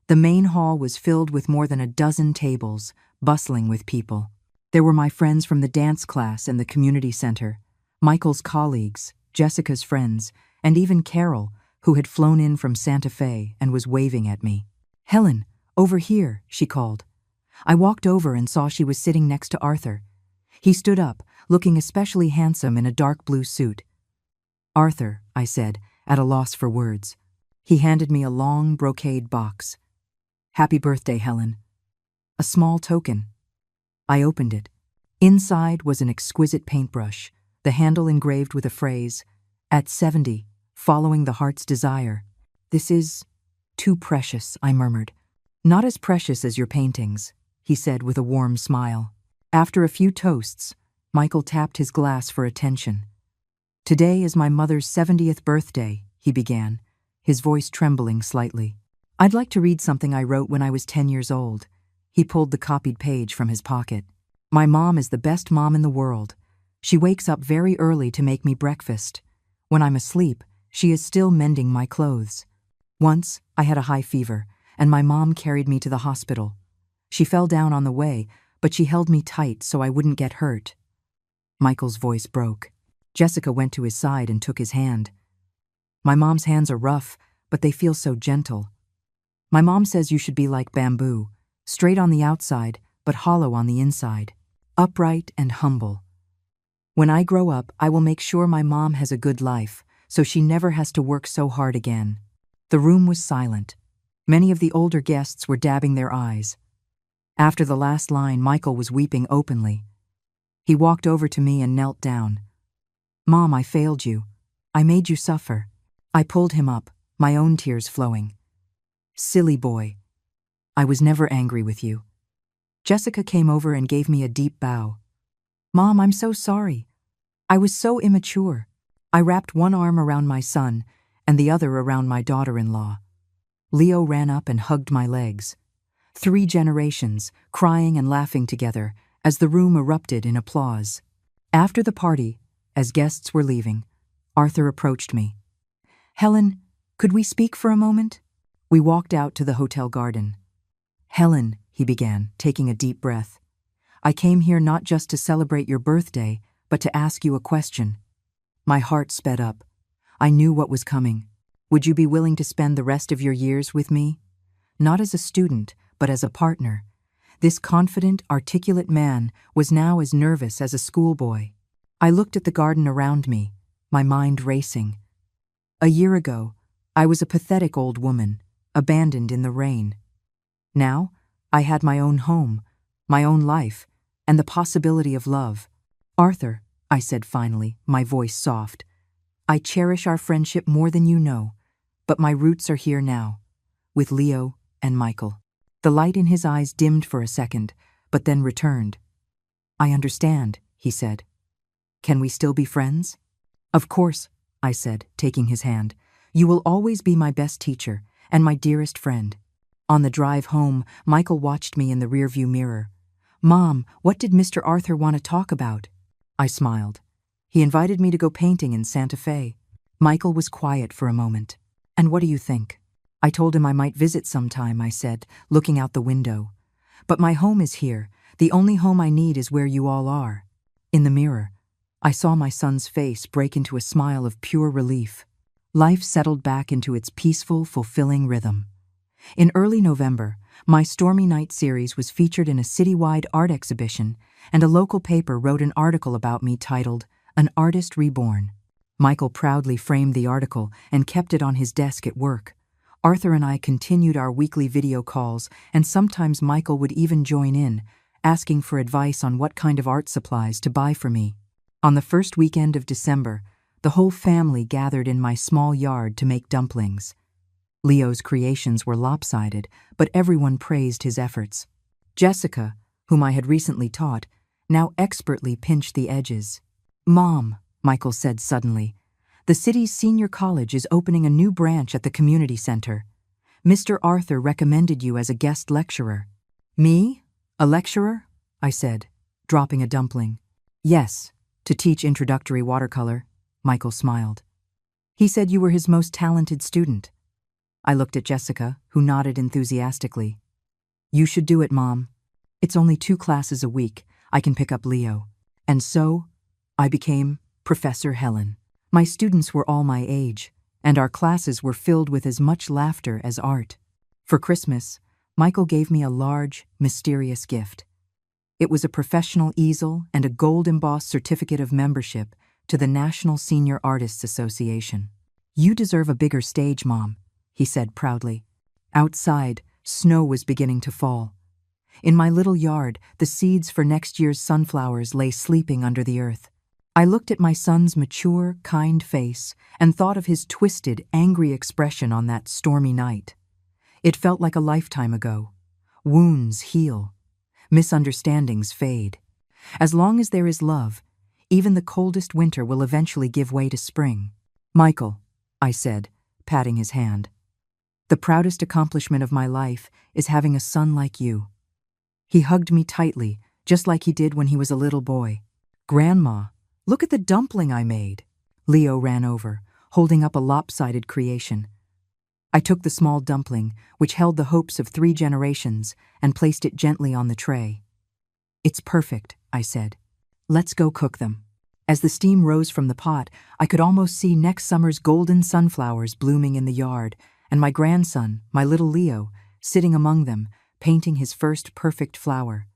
The main hall was filled with more than a dozen tables, bustling with people. There were my friends from the dance class and the community center, Michael's colleagues, Jessica's friends, and even Carol, who had flown in from Santa Fe and was waving at me. Helen, over here, she called. I walked over and saw she was sitting next to Arthur. He stood up, looking especially handsome in a dark blue suit. Arthur, I said, at a loss for words. He handed me a long brocade box. Happy birthday, Helen. A small token. I opened it. Inside was an exquisite paintbrush, the handle engraved with a phrase, At 70, following the heart's desire. This is too precious, I murmured. Not as precious as your paintings, he said with a warm smile. After a few toasts, Michael tapped his glass for attention. Today is my mother's 70th birthday, he began, his voice trembling slightly. I'd like to read something I wrote when I was 10 years old. He pulled the copied page from his pocket. My mom is the best mom in the world. She wakes up very early to make me breakfast. When I'm asleep, she is still mending my clothes. Once, I had a high fever, and my mom carried me to the hospital. She fell down on the way, but she held me tight so I wouldn't get hurt. Michael's voice broke. Jessica went to his side and took his hand. My mom's hands are rough, but they feel so gentle. My mom says you should be like bamboo, straight on the outside, but hollow on the inside, upright and humble. When I grow up, I will make sure my mom has a good life, so she never has to work so hard again. The room was silent. Many of the older guests were dabbing their eyes. After the last line, Michael was weeping openly. He walked over to me and knelt down. Mom, I failed you. I made you suffer. I pulled him up, my own tears flowing. Silly boy. I was never angry with you. Jessica came over and gave me a deep bow. Mom, I'm so sorry. I was so immature. I wrapped one arm around my son and the other around my daughter-in-law. Leo ran up and hugged my legs. 3 generations, crying and laughing together as the room erupted in applause. After the party, as guests were leaving, Arthur approached me. Helen, could we speak for a moment? We walked out to the hotel garden. Helen, he began, taking a deep breath. I came here not just to celebrate your birthday, but to ask you a question. My heart sped up. I knew what was coming. Would you be willing to spend the rest of your years with me? Not as a student, but as a partner. This confident, articulate man was now as nervous as a schoolboy. I looked at the garden around me, my mind racing. A year ago, I was a pathetic old woman, abandoned in the rain. Now, I had my own home, my own life, and the possibility of love. Arthur, I said finally, my voice soft, I cherish our friendship more than you know, but my roots are here now, with Leo and Michael. The light in his eyes dimmed for a second, but then returned. I understand, he said. Can we still be friends? Of course, I said, taking his hand. You will always be my best teacher and my dearest friend. On the drive home, Michael watched me in the rearview mirror. Mom, what did Mr. Arthur want to talk about? I smiled. He invited me to go painting in Santa Fe. Michael was quiet for a moment. And what do you think? I told him I might visit sometime, I said, looking out the window. But my home is here. The only home I need is where you all are. In the mirror, I saw my son's face break into a smile of pure relief. Life settled back into its peaceful, fulfilling rhythm. In early November, my Stormy Night series was featured in a citywide art exhibition, and a local paper wrote an article about me titled, An Artist Reborn. Michael proudly framed the article and kept it on his desk at work. Arthur and I continued our weekly video calls, and sometimes Michael would even join in, asking for advice on what kind of art supplies to buy for me. On the first weekend of December, the whole family gathered in my small yard to make dumplings. Leo's creations were lopsided, but everyone praised his efforts. Jessica, whom I had recently taught, now expertly pinched the edges. "Mom," Michael said suddenly, "the city's senior college is opening a new branch at the community center. Mr. Arthur recommended you as a guest lecturer." "Me? A lecturer?" I said, dropping a dumpling. "Yes, to teach introductory watercolor," Michael smiled. "He said you were his most talented student." I looked at Jessica, who nodded enthusiastically. "You should do it, Mom. It's only 2 classes a week. I can pick up Leo." And so, I became Professor Helen. My students were all my age, and our classes were filled with as much laughter as art. For Christmas, Michael gave me a large, mysterious gift. It was a professional easel and a gold-embossed certificate of membership to the National Senior Artists Association. "You deserve a bigger stage, Mom," he said proudly. Outside, snow was beginning to fall. In my little yard, the seeds for next year's sunflowers lay sleeping under the earth. I looked at my son's mature, kind face and thought of his twisted, angry expression on that stormy night. It felt like a lifetime ago. Wounds heal. Misunderstandings fade. As long as there is love, even the coldest winter will eventually give way to spring. "Michael," I said, patting his hand, "the proudest accomplishment of my life is having a son like you." He hugged me tightly, just like he did when he was a little boy. "Grandma, look at the dumpling I made." Leo ran over, holding up a lopsided creation. I took the small dumpling, which held the hopes of 3 generations, and placed it gently on the tray. "It's perfect," I said. "Let's go cook them." As the steam rose from the pot, I could almost see next summer's golden sunflowers blooming in the yard, and my grandson, my little Leo, sitting among them, painting his first perfect flower.